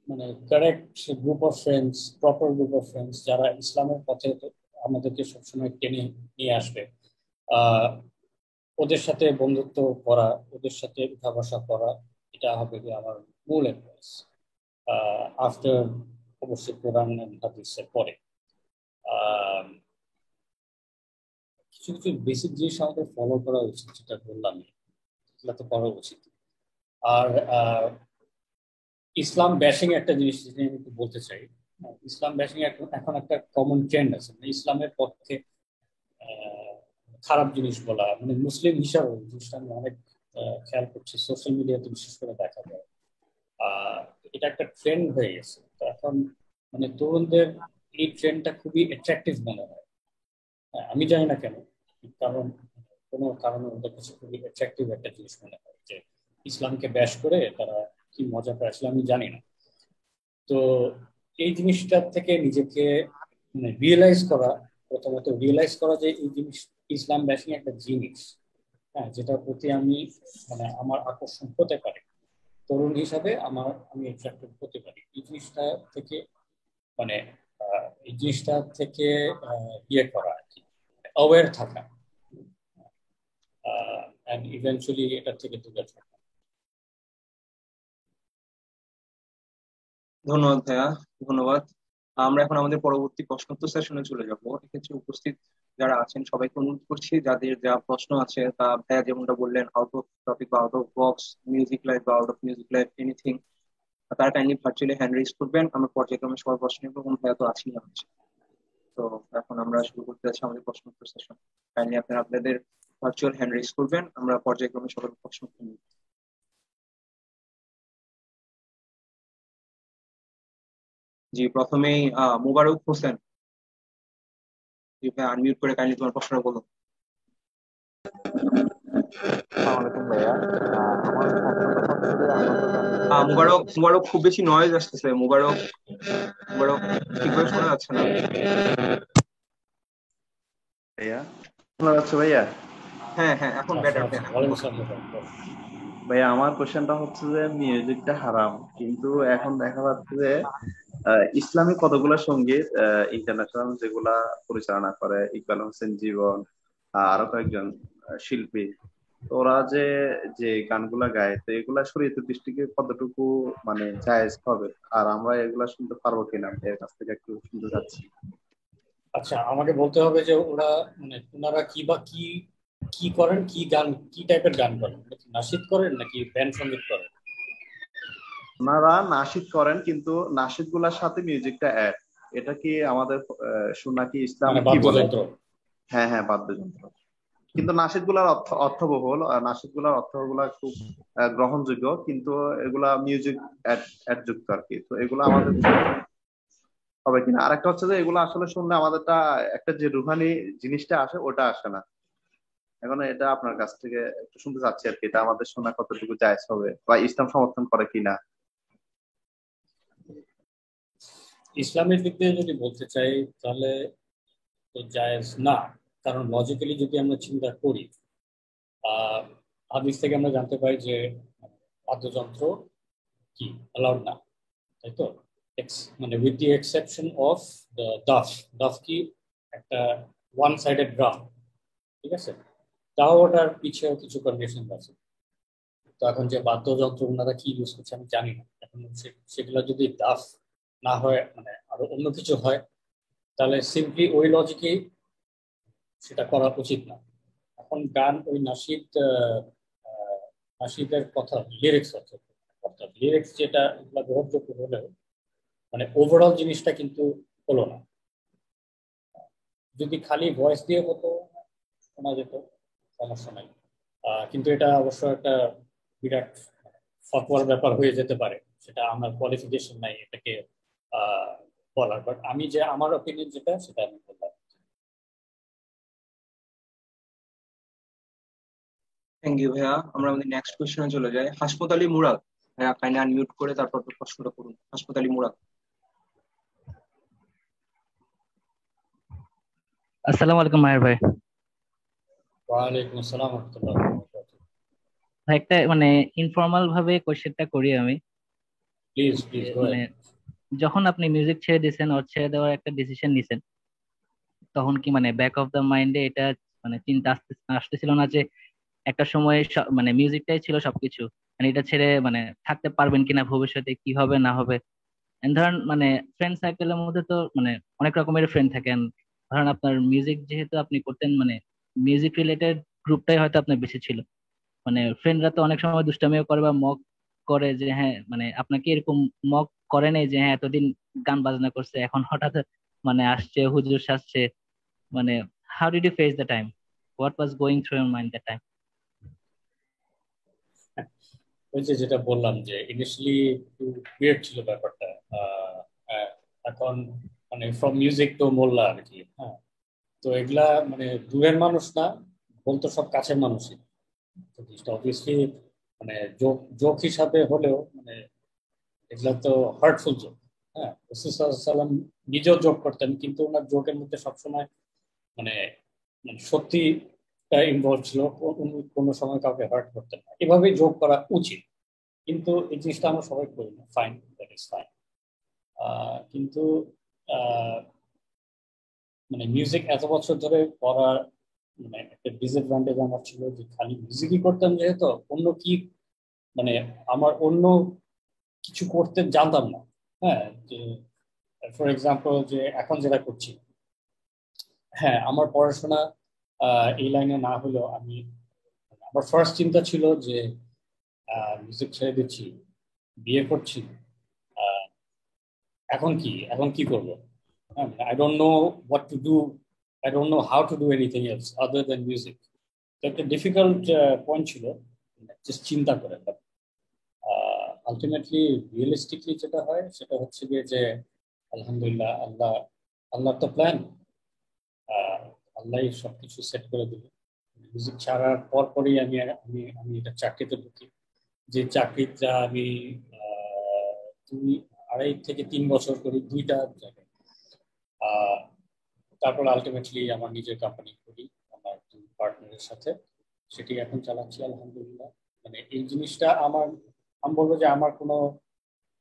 D: মানে correct group of friends, proper group of friends যারা ইসলামের পথে আমাদেরকে সবসময় টেনে নিয়ে আসবে, আহ ওদের সাথে বন্ধুত্ব করা, ওদের সাথে উঠা বসা করা, এটা হবে কি আমার মূল অ্যাডভাইস আফটার, অবশ্যই কোরআন হাদিসের পরে। আহ, কিছু কিছু বেসিক জিনিস আমাদের ফলো করা উচিত, যেটা বললাম এগুলো তো করা উচিত। আর ইসলাম ব্যাশিং একটা জিনিস যেটা আমি একটু বলতে চাই। ইসলাম ব্যাশিং এখন একটা কমন ট্রেন্ড আছে, মানে ইসলামের পক্ষে আহ, খারাপ জিনিস বলা, মানে মুসলিম হিসাবে জিনিসটা আমি অনেক খেয়াল করছি, সোশ্যাল মিডিয়াতে বিশেষ করে দেখা যায়। আহ এটা একটা ট্রেন্ড হয়ে গেছে। তো এখন মানে তরুণদের এই ট্রেন্ডটা খুবই অ্যাট্রাকটিভ মনে হয়। হ্যাঁ, আমি জানি না কেন, কারণ কোনো কারণে ওদের কাছে খুবই অ্যাট্রাকটিভ একটা জিনিস মনে হয় যে ইসলামকে ব্যাশ করে তারা কি মজা পায় আসলে আমি জানি না। তো এই জিনিসটার থেকে নিজেকে মানে রিয়েলাইজ করা, প্রথমত রিয়েলাইজ করা যে এই জিনিস ইসলাম ব্যাশিং একটা জিনিস, হ্যাঁ, যেটার প্রতি আমি মানে আমার আকর্ষণ হতে পারে, তরুণ হিসাবে আমি অ্যাট্রাক্টেড হতে পারি এই জিনিসটা থেকে, মানে এই জিনিসটা থেকে ইয়ে করা আর কি, অ্যাওয়্যার থাকা, অ্যান্ড ইভেন্চুয়ালি এটা থেকে দূরে থাকা।
A: ধন্যবাদ ভাইয়া, ধন্যবাদ। আমরা এখন আমাদের পরবর্তী প্রশ্নোত্তর সেশনে চলে যাব। এক্ষেত্রে উপস্থিত যারা আছেন সবাইকে অনুরোধ করছি, যাদের যা প্রশ্ন আছে তা ভাইয়া যেমনটা বললেন, আউট অফ টপিক বা out of box, music live বা out of music live, anything, তারা কাইন্ডলি ভার্চুয়ালি হ্যান্ড রেজ করবেন। আমরা পর্যায়ক্রমে সবার প্রশ্ন নিব এবং ভাইয়া তো আছেই আমাদের সাথে। তো এখন আমরা শুরু করতে যাচ্ছি আমাদের প্রশ্নোত্তর সেশন। কাইন্ডলি আপনারা আপনাদের ভার্চুয়াল হ্যান্ড রেজ করবেন, আমরা পর্যায়ক্রমে সবার প্রশ্ন নিব। জি, প্রথমেই মুবারক হোসেন। জি ভাই, আনমিউট করে কাইন্ডলি তোমার প্রশ্নটা বলো।
E: আসসালামাইকুম ভাইয়া। আমার প্রশ্নটা হচ্ছে যে
A: মুবারক মুবারক, খুব বেশি নয়েজ আসতেছে। মুবারক মুবারক, ঠিকভাবে শোনা যাচ্ছে না।
E: ভাইয়া শোনা যাচ্ছে ভাইয়া?
A: হ্যাঁ হ্যাঁ, এখন বেটার।
E: ভাইয়া আমার কোশ্চেনটা হচ্ছে যে মিউজিকটা হারাম, কিন্তু এখন দেখা যাচ্ছে যে ইসলামী কতগুলো সঙ্গীত ইন্টারন্যাশনাল যেগুলা পরিচালনা করে ইকবাল হোসেন জীবন, আরো কয়েকজন শিল্পী, তো ওরা যে যে গানগুলা গায়, তো এগুলা শরীয়তের দৃষ্টিতে কতটুকু মানে জায়েজ হবে, আর আমরা এগুলা শুনতে পারবো কিনা এর কাছ থেকে একটু শুনতে চাচ্ছি।
D: আচ্ছা, আমাকে বলতে হবে যে ওরা মানে ওনারা কি বা কি কি করেন, কি গান, কি টাইপের গান করেন, নাশিদ করেন নাকি ব্যান্ড সঙ্গীত করেন?
E: ওনারা নাশিদ করেন, কিন্তু নাশিদ গুলার সাথে মিউজিকটা অ্যাড। এটা কি আমাদের শোনা কি ইসলাম
D: মানে
E: কি বলে?
D: বাদ্যযন্ত্র?
E: হ্যাঁ হ্যাঁ, বাদ্যযন্ত্র। কিন্তু নাশিদ গুলার অর্থবহুল, নাশিদ গুলার অর্থগুলা খুব গ্রহণযোগ্য, কিন্তু এগুলা মিউজিক অ্যাড যুক্ত আর কি। তো এগুলো আমাদের হবে কিনা। আরেকটা হচ্ছে যে এগুলো আসলে শুনলে আমাদেরটা একটা যে রুহানি জিনিসটা আসে ওটা আসে না। এখন এটা আপনার কাছ থেকে একটু শুনতে চাচ্ছি আর কি, এটা আমাদের শোনা কতটুকু জায়েজ হবে বা ইসলাম সমর্থন করে কিনা।
D: ইসলামের দিক দিয়ে যদি বলতে চাই তাহলে তো জায়েজ না, কারণ লজিক্যালি যদি আমরা চিন্তা করি, হাদিস থেকে আমরা জানতে পাই যে বাদ্যযন্ত্র কি অ্যালাউড না, তাই তো? মানে with the exception of the duff. Duff কি? একটা ওয়ান সাইডেড ড্রাম, ঠিক আছে? তাও ওটার পিছেও কিছু কন্ডিশন আছে। তো এখন যে বাদ্যযন্ত্র ওনারা কি ইউজ করছে আমি জানি না। এখন সেগুলো যদি ডাফ না হয়, মানে আরো অন্য কিছু হয়, তাহলে সিম্পলি ওই লজিকে সেটা করা উচিত না। এখন গান, ওই নাশিদ, নাশিদের কথা, লিরিক্স আছে, অর্থাৎ লিরিক্স যেটা, এগুলো গ্রহণযোগ্য হলেও মানে ওভারঅল জিনিসটা কিন্তু হলো না। যদি খালি ভয়েস দিয়ে হতো শোনা যেত, সমস্যা নাই। কিন্তু এটা অবশ্য একটা বিরাট ফতোয়ার ব্যাপার হয়ে যেতে পারে, সেটা আমার কোয়ালিফিকেশন নাই এটাকে বলার। বাট আমি যে আমার অপিনিয়ন যেটা, সেটা আমি বললাম।
A: থ্যাংক ইউ ভাইয়া। আমরা আমাদের নেক্সট কোয়েশ্চনে চলে যাই। হাসমত আলী মুরাদ ভাইয়া, কাইন্ডলি আনমিউট করে তারপর তো প্রশ্নটা করুন। হাসমত আলী মুরাদ।
F: আসসালামু আলাইকুম মায়ের ভাই।
D: ওয়ালাইকুম আসসালাম ওয়া রাহমাতুল্লাহ।
F: ভাই একটা মানে ইনফর্মাল ভাবে কোশ্চেনটা করি আমি।
D: প্লিজ
F: যে
D: প্লিজ
F: মানে যখন আপনি মিউজিক ছেড়ে দিয়েছেন, ওর ছেড়ে দেওয়ার একটা ডিসিশন নিছেন, তখন কি মানে ব্যাক অফ দ্য মাইন্ডে এটা মানে চিন্তা আসতেছিল না যে একটা সময় মানে মিউজিকটাই ছিল সবকিছু, মানে এটা ছেড়ে মানে থাকতে পারবেন কিনা, ভবিষ্যতে কি হবে না হবে? ধরেন মানে ফ্রেন্ড সার্কেলের মধ্যে তো মানে অনেক রকমের ফ্রেন্ড থাকেন। ধরেন আপনার মিউজিক যেহেতু আপনি করতেন, মানে মিউজিক রিলেটেড গ্রুপটাই হয়তো আপনার বেশি ছিল। মানে ফ্রেন্ডরা তো অনেক সময় দুষ্টামিও করে বা মক করে যে হ্যাঁ, মানে আপনাকে এরকম মক করে নেই যে হ্যাঁ এতদিন গান বাজনা করছে এখন হঠাৎ মানে আসছে হুজুর সাজছে, মানে how did you face the time, what was going through your mind the time?
D: ওই যে যেটা বললাম যে ইনিশিয়ালি একটু উইয়ার্ড ছিল ব্যাপারটা। আহ, এখন মানে ফ্রম মিউজিক টু মোল্লা আর কি। হ্যাঁ, তো এগুলা মানে দূরের মানুষ না, বলতো সব কাছের মানুষই। অবভিয়াসলি মানে জোক জোক হিসাবে হলেও মানে এগুলা তো হার্টফুল জোক। হ্যাঁ, রাসূল সাল্লাল্লাহু আলাইহি ওয়াসাল্লাম নিজেও জোক করতেন, কিন্তু ওনার জোকের মধ্যে সবসময় মানে মানে সত্যিটা ইনভলভ ছিল। উনি কোনো সময় কাউকে হার্ট করতেন না। এভাবেই জোক করা উচিত, কিন্তু এই জিনিসটা আমরা সবাই করি না। Fine, that is fine. কিন্তু আহ, মানে মিউজিক এত বছর ধরে করার মানে একটা ডিসঅ্যাডভান্টেজ আমার ছিল যে খালি মিউজিকই করতাম, যেহেতু অন্য কি মানে আমার অন্য কিছু করতে জানতাম না। হ্যাঁ, যে ফর এক্সাম্পল যে এখন যেটা করছি, হ্যাঁ আমার পড়াশোনা এই লাইনে না হলেও আমার ফার্স্ট চিন্তা ছিল যে মিউজিক ছেড়ে দিচ্ছি, বিয়ে করছি, আহ, এখন কি করবো, I don't know what to do, I don't know how to do anything else other than music. তো একটা ডিফিকাল্ট পয়েন্ট ছিল জাস্ট চিন্তা করে। আলটিমেটলি রিয়েলিস্টিকলি যেটা হয় সেটা হচ্ছে গিয়ে যে আলহামদুলিল্লাহ, আল্লাহর তো প্ল্যান, আল্লাহ সবকিছু সেট করে দিল। মিউজিক ছাড়ার পরই আমি আমি আমি এটা চাকরিতে ঢুকি, যে চাকরিটা আমি 2.5 থেকে 3 বছর করি 2টা জায়গায়। তারপর আলটিমেটলি আমার নিজের কোম্পানি করি আমার 2 পার্টনারের সাথে, সেটি এখন চালাচ্ছি আলহামদুলিল্লাহ। মানে এই জিনিসটা আমি বলবো যে আমার কোনো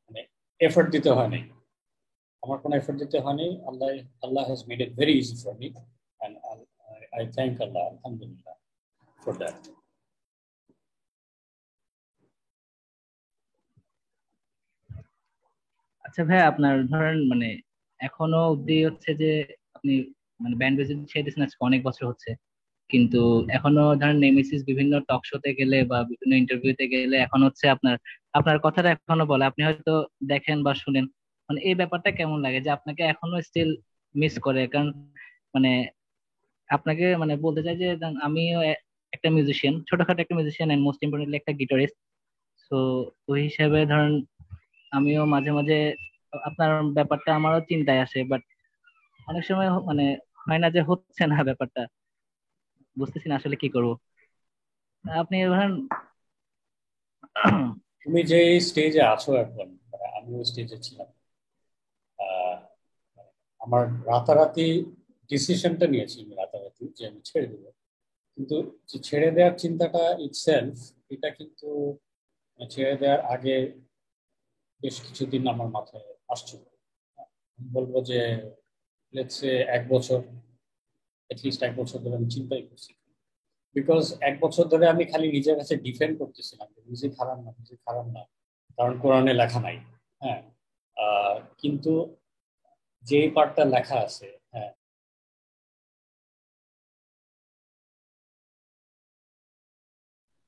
D: মানে এফোর্ট দিতে হয়নি, Allah has made it very easy for me, and I thank Allah, alhamdulillah, for that.
F: আচ্ছা ভাই, আপনার ধরেন মানে এখনো অব্দি হচ্ছে যে আপনি মানে ব্যান্ড মিউজিক ছেড়ে দিয়েছেন আজকে অনেক বছর হচ্ছে, কিন্তু এখনো ধরেন নেমেসিস বিভিন্ন টক শোতে গেলে বা বিভিন্ন ইন্টারভিউতে গেলে এখন হচ্ছে আপনার আপনার কথাটা এখনো বলে, আপনি হয়তো দেখেন বা শুনেন। মানে এই ব্যাপারটা কেমন লাগে যে আপনাকে এখনো স্টিল মিস করে? কারণ মানে আপনাকে মানে বলতে চাই যে আমিও একটা মিউজিশিয়ান, ছোটখাটো একটা মিউজিশিয়ান, এন্ড মোস্ট ইম্পর্টেন্টলি একটা গিটারিস্ট। তো ওই হিসাবে ধরেন আমিও মাঝে মাঝে আপনার ব্যাপারটা আমারও চিন্তায় আসে, বাট অনেক সময় মানে হয় না যে হচ্ছে না ব্যাপারটা, বুঝতেছি না আসলে কি করবো। আপনি ধরেন
D: তুমি যে স্টেজে আছো এখন, মানে আমিও স্টেজে ছিলাম, আহ, আমার রাতারাতি ডিসিশনটা নিয়েছি আমি রাতারাতি যে আমি ছেড়ে দেবো, কিন্তু যে ছেড়ে দেওয়ার চিন্তাটা ইটসেলফ, এটা কিন্তু ছেড়ে দেওয়ার আগে বেশ কিছুদিন আমার মাথায় আসছিল। আমি বলবো যে লেটস সে 1 বছর, অ্যাটলিস্ট 1 বছর ধরে আমি চিন্তাই করছি। বিকজ 1 বছর ধরে আমি খালি নিজের কাছে ডিফেন্ড করতেছিলাম যে মিউজিক খারাপ না, মিউজিক খারাপ না, কারণ কোরআনে লেখা নাই। হ্যাঁ, কিন্তু যে পার্টটা লেখা আছে, হ্যাঁ,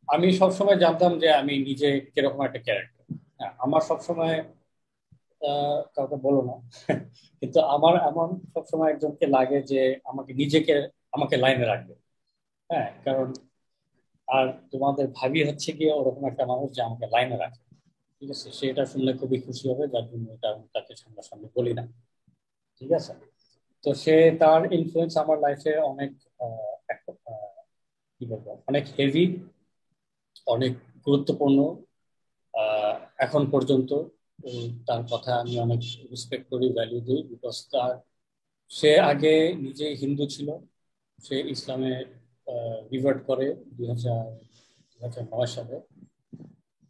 D: আমি সবসময় জানতাম যে আমি নিজে কিরকম একটা ক্যারেক্টার। হ্যাঁ, আমার সবসময় কাউকে বলো না কিন্তু আমার এমন সবসময় একজনকে লাগে যে আমাকে লাইনে রাখবে। হ্যাঁ, কারণ আর তোমাদের ভাবি হচ্ছে গিয়ে ওরকম একটা মানুষ যে আমাকে লাইনে রাখে। ঠিক আছে, সেটা শুনলে খুবই খুশি হবে, যার জন্য এটা আমি তাকে সামনাসামনি বলি না। ঠিক আছে, তো তার ইনফ্লুয়েন্স আমার লাইফে অনেক কি বলবো, অনেক হেভি, অনেক গুরুত্বপূর্ণ আহ, এখন পর্যন্ত। তো তার কথা আমি অনেক রেসপেক্ট করি, ভ্যালু দিই, বিকজ সে আগে নিজে হিন্দু ছিল, সে ইসলামে রিভার্ট করে 2009 সালে।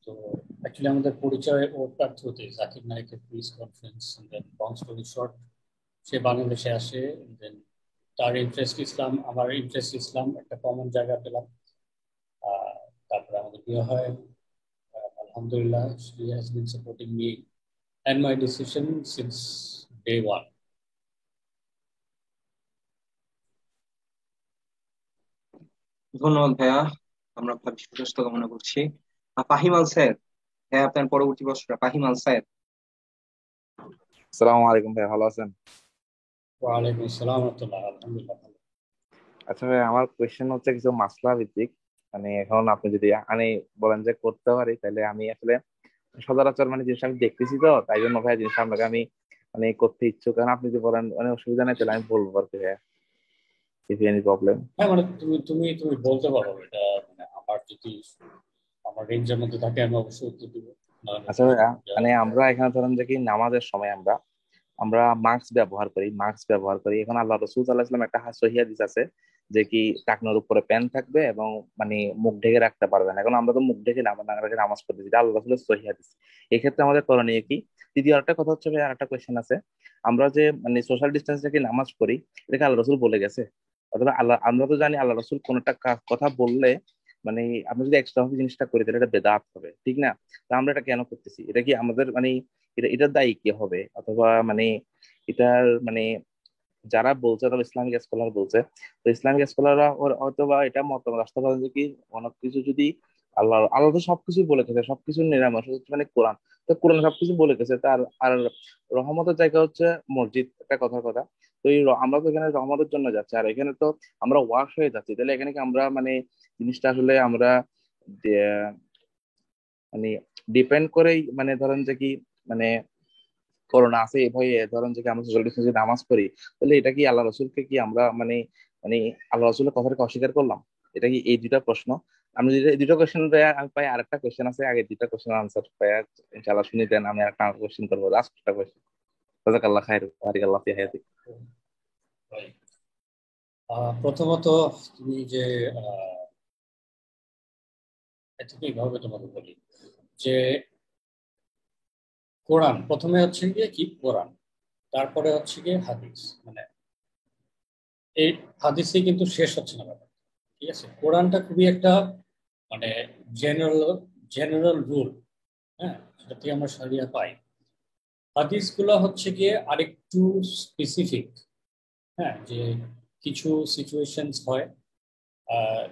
D: তো অ্যাকচুয়ালি আমাদের পরিচয় ওর তার থ্রুতে, জাকির নায়কের প্রিস কনফারেন্স, দেন লং স্টোরি শর্ট, সে বাংলাদেশে আসে, দেন তার ইন্টারেস্ট ইসলাম, আমার ইন্টারেস্ট ইসলাম, একটা কমন জায়গা পেলাম। তারপরে আমাদের বিয়ে হয়। আলহামদুলিল্লাহ, she has been supporting me and my decision since day one.
A: ধন্যবাদ ভাইয়া, আমরা আপনার সুস্বাস্থ্য কামনা করছি। ফাহিম আল স্যার, হ্যাঁ আপনার পরবর্তী প্রশ্ন। ফাহিম আল স্যার।
G: আসসালামু আলাইকুম ভাই, ভালো আছেন?
D: ওয়ালাইকুম আসসালাম রাহমাতুল্লাহ, আলহামদুলিল্লাহ ভালো।
G: আচ্ছা ভাই, আমার কোয়েশ্চেন হচ্ছে কিছু মাসলা ভিত্তিক। মানে এখন আপনি যদি আমি বলেন যে করতে পারি, তাহলে আমি আসলে সচরাচর মানে জিনিসটা আমি দেখতেছি, তো তাই জন্য ভাই জিনিসটা আপনাকে আমি মানে করতে ইচ্ছুক। কারণ আপনি যদি বলেন মানে অসুবিধা নেই, তাহলে আমি বলবো আর কি ভাই, ইফ এনি প্রবলেম।
D: হ্যাঁ, মানে তুমি তুমি তুমি বলতে পারো এটা, মানে যদি আমার রেঞ্জের মধ্যে থাকে আমি অবশ্যই উত্তর দিব।
G: আচ্ছা ভাইয়া, মানে আমরা এখানে ধরেন যে কি নামাজের সময় আমরা আমরা মাস্ক ব্যবহার করি। এখন আল্লাহ রসুল সাল্লাল্লাহু আলাইহি ওয়াসাল্লাম একটা সহিহ হাদিস আছে যে কি টাকনোর উপরে প্যান্ট থাকবে এবং মানে মুখ ঢেকে রাখতে পারবে না। এখন আমরা তো মুখ ঢেকে না রেখে নামাজ পড়তেছি, এটা আল্লাহ রসুলের সহিহ হাদিস। এক্ষেত্রে আমাদের করণীয় কি? দ্বিতীয় আরেকটা কথা হচ্ছে ভাই, আরেকটা কোয়েশ্চেন আছে, আমরা যে মানে সোশ্যাল ডিস্টেন্স রেখে নামাজ পড়ি, এটাকে আল্লাহ রসুল বলে গেছে? অথবা আমরা তো জানি আল্লাহ রসুল কোন একটা কথা বললে মানে আমরা যদি এক্সট্রা ভাবে জিনিসটা করি তাহলে এটা বেদাত হবে, ঠিক না? তা আমরা এটা কেন করতেছি? এটা কি আমাদের মানে এটার দায়ী কে হবে, অথবা মানে এটার মানে যারা বলছে, তবে ইসলামিক স্কলার বলছে, তো ইসলামিক স্কলাররা হয়তো বা এটা মতামত আসতে পারে যে কি অনেক কিছু যদি আল্লাহ তো সবকিছু বলে গেছে, সবকিছু নিরাময় মানে কোরআন, তো কোরআন সবকিছু বলে গেছে তার। আর রহমতের জায়গা হচ্ছে মসজিদ, একটা কথার কথা। তো আমরা তো এখানে রহমতের জন্য যাচ্ছি, আর এখানে তো আমরা ওয়াশ হয়ে যাচ্ছি, তাহলে এখানে কি আমরা মানে জিনিসটা আসলে আমরা মানে ডিপেন্ড করেই মানে ধরেন যে কি মানে করোনা আছে এই ভয়ে ধরেন যে কি আমরা সোশ্যাল ডিস্টেন্সিং নামাজ পড়ি, তাহলে এটা কি আল্লাহ রসুলকে কি আমরা মানে মানে আল্লাহ রসুলের কথাটাকে অস্বীকার করলাম? এটা কি এই দুইটা প্রশ্ন। আমি এই দুটো কোয়েশ্চেন আমি পাই, আরেকটা কোয়েশ্চেন আছে, আগে দুইটা কোয়েশ্চেন আনসার পাই ইনশাআল্লাহ শুনি দেন, আমি আরেকটা কোয়েশ্চেন করবো, লাস্ট একটা কোয়েশ্চেন। জাযাকাল্লাহ খাইর, বারাকাল্লাহ ফি হায়াতিক।
D: প্রথমত তুমি যে এইভাবে তোমাকে বলি যে কোরআন প্রথমে হচ্ছে গিয়ে কি কোরআন, তারপরে হচ্ছে গিয়ে হাদিস, মানে এই হাদিসে কিন্তু শেষ হচ্ছে না ব্যাপার, ঠিক আছে? কোরআনটা খুবই একটা মানে জেনারেল জেনারেল রুল, হ্যাঁ, সেটা থেকে আমরা শরিয়া পাই। হাদিসগুলো হচ্ছে গিয়ে আরেকটু স্পেসিফিক, হ্যাঁ, যে কিছু সিচুয়েশনস হয়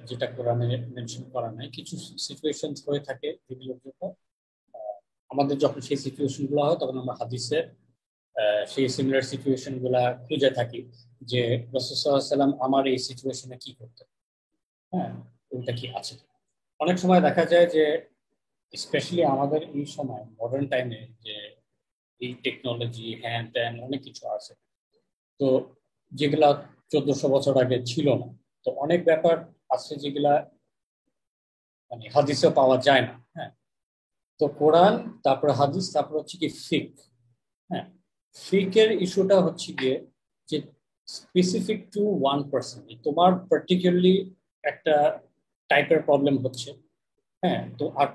D: যেটা কোরআনে মেনশন করা নাই, কিছু সিচুয়েশনস হয়ে থাকে যেগুলোর জন্য আমাদের যখন সেই সিচুয়েশন গুলো হয় তখন আমরা হাদিসে সেই সিমিলার সিচুয়েশন গুলা খুঁজে থাকি যে রাসূল সাল্লাল্লাহু আলাইহি ওয়াসাল্লাম আমার এই সিচুয়েশনে কি করতেন, হ্যাঁ, ওইটা কি আছে। অনেক সময় দেখা যায় যে স্পেশালি আমাদের এই সময় মডার্ন টাইমে যে এই টেকনোলজি হ্যান ত্যান অনেক কিছু আছে, তো যেগুলা 1400 বছর আগে ছিল না, তো অনেক ব্যাপার আছে যেগুলা মানে হাদিসে পাওয়া যায় না, হ্যাঁ। তো কোরআন, তারপরে হাদিস, তারপর হচ্ছে কি ফিক, হ্যাঁ। ফিকের ইস্যুটা হচ্ছে গিয়ে যে স্পেসিফিক টু ওয়ান পার্সন, তোমার পার্টিকুলারলি একটা টাইপের প্রবলেম হচ্ছে, হ্যাঁ, তো আর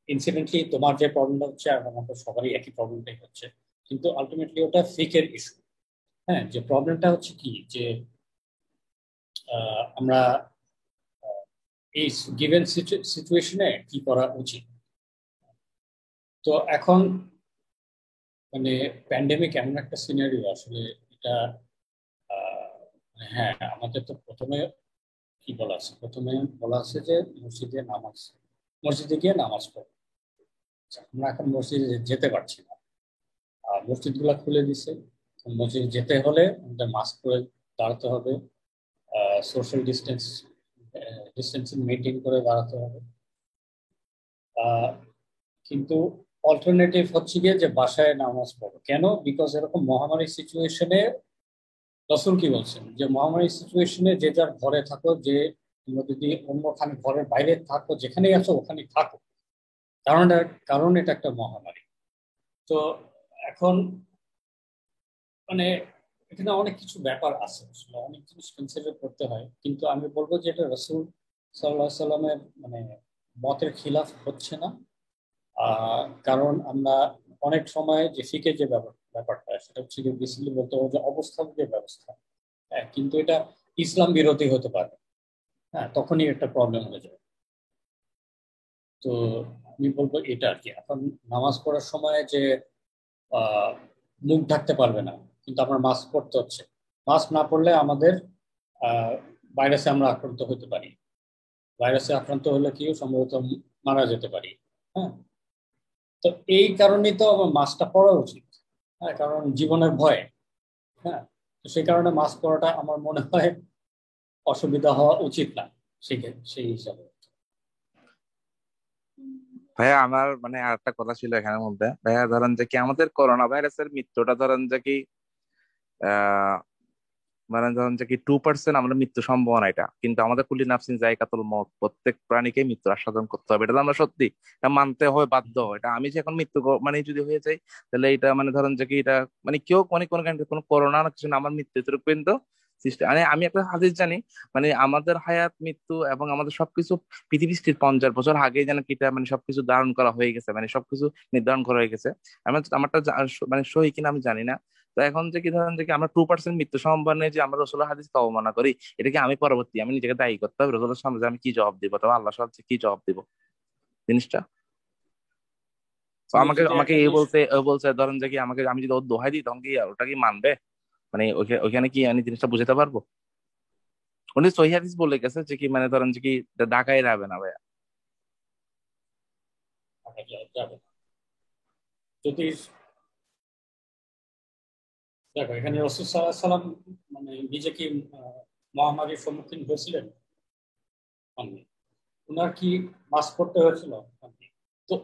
D: ইনসিডেন্টলি তোমার যে প্রবলেমটা হচ্ছে আর আমাদের সবারই একই প্রবলেমটাই হচ্ছে, কিন্তু আলটিমেটলি ওটা ফিকের ইস্যু, হ্যাঁ। যে প্রবলেমটা হচ্ছে কি যে আমরা এই গিভেন সিচুয়েশনে কি করা উচিত। তো এখন মানে প্যান্ডেমিক এমন একটা সিনারিও আসলে এটা হ্যাঁ, আমাদের তো প্রথমে কি বলা আছে, প্রথমে বলা আছে যে মসজিদে গিয়ে নামাজ পড়ো। আমরা এখন মসজিদে যেতে পারছি না, আর মসজিদ গুলা খুলে দিছে, মসজিদে যেতে হলে আমাদের মাস্ক পরে দাঁড়াতে হবে, সোশ্যাল ডিস্টেন্সিং মেনটেন করে দাঁড়াতে হবে। কিন্তু অল্টারনেটিভ হচ্ছে গিয়ে যে বাসায় নামাজ পড়ো। কেন? বিকজ এরকম মহামারী সিচুয়েশনে রাসূল কি বলছেন যে মহামারী সিচুয়েশনে যে যার ঘরে থাকো, যে তোমরা যদি অন্যখানে ঘরের বাইরে থাকো, যেখানেই আছো ওখানেই থাকো, কারণ এটা একটা মহামারী। তো এখন মানে এখানে অনেক কিছু ব্যাপার আছে, আসলে অনেক জিনিস কনসিডার করতে হয়, কিন্তু আমি বলবো যে এটা রাসূল সাল্লাল্লাহু আলাইহি সাল্লামের মানে মতের খিলাফ হচ্ছে না। কারণ আমরা অনেক সময় যে ফিকে যে ব্যাপারটা সেটা হচ্ছে বেসিক্যালি বলতে হবে যে অবস্থার যে ব্যবস্থা, হ্যাঁ, কিন্তু এটা ইসলাম বিরোধী হতে পারে, হ্যাঁ, তখনই একটা প্রবলেম হয়ে যায়। তো আমি বলবো এটা আর কি। এখন নামাজ পড়ার সময় যে মুখ ঢাকতে পারবে না, কিন্তু আমার মাস্ক পরতে হচ্ছে, মাস্ক না পরলে আমাদের ভাইরাসে আমরা আক্রান্ত হতে পারি, ভাইরাসে আক্রান্ত হলে কি সম্ভবত মারা যেতে পারি, হ্যাঁ। তো এই কারণেই তো আমার মাস্কটা পরা উচিত, হ্যাঁ, কারণ জীবনের ভয়, হ্যাঁ। তো সেই কারণে মাস্ক পরাটা আমার মনে হয় অসুবিধা হওয়া উচিত না সেই হিসাবে।
G: ভাইয়া আমার মানে আরেকটা কথা ছিল এখানের মধ্যে, ভাইয়া ধরেন যে কি আমাদের করোনা ভাইরাসের মৃত্যুটা ধরেন যে কি আহ মানে ধরেন যে কি 2% আমরা মৃত্যু সম্ভাবনা, এটা কিন্তু আমাদের কুল্লি নাফসিন যায়কাতুল মউত, প্রত্যেক প্রাণীকে মৃত্যু আস্বাদন করতে হবে, এটা তো আমরা সত্যি এটা মানতে হয় বাধ্য। এটা আমি যে এখন মৃত্যু মানে যদি হয়ে যাই, তাহলে এটা মানে ধরেন যে কি এটা মানে কেউ মানে কোনো করোনা না কিছু না, আমার মৃত্যু কিন্তু মানে আমি একটা হাদিস জানি, মানে আমাদের হায়াত মৃত্যু এবং আমাদের সবকিছু পৃথিবী সৃষ্টির 50 বছর আগেই যেন কিটা মানে সবকিছু ধারণ করা হয়ে গেছে, মানে সবকিছু নির্ধারণ করা হয়ে গেছে। আমারটা মানে সহি কিনা আমি জানি না। তো এখন যে কি ধরেন যে কি আমরা 2% মৃত্যু সম্ভাবনা যে আমরা রসুলের হাদিসকে অবমাননা করি, এটা কি আমি পরবর্তী আমি নিজেকে দায়ী করতে হবে রসুলের সামনে যে আমি কি জবাব দিব, তবে আল্লাহ সাহেব কি জবাব দিব জিনিসটা? আমাকে আমাকে এ বলছে ও বলছে ধরেন যে কি আমাকে আমি যদি ওর দোহাই দিই তখন কি ওটা কি মানবে, মানে ওইখানে কি আমি জিনিসটা বুঝাতে পারবো? উনি সহিহ হাদিস বলে গেছে যে কি মানে ধরেন যে কি ঢাকায় যাবে না ভাইয়া।
D: যদি দেখো এখানে রাসূল সাল্লাল্লাহু আলাইহি সাল্লাম মানে নিজে কি মহামারীর সম্মুখীন হয়েছিলেন? ওনার কি মাস্ক পরতে হয়েছিল? তো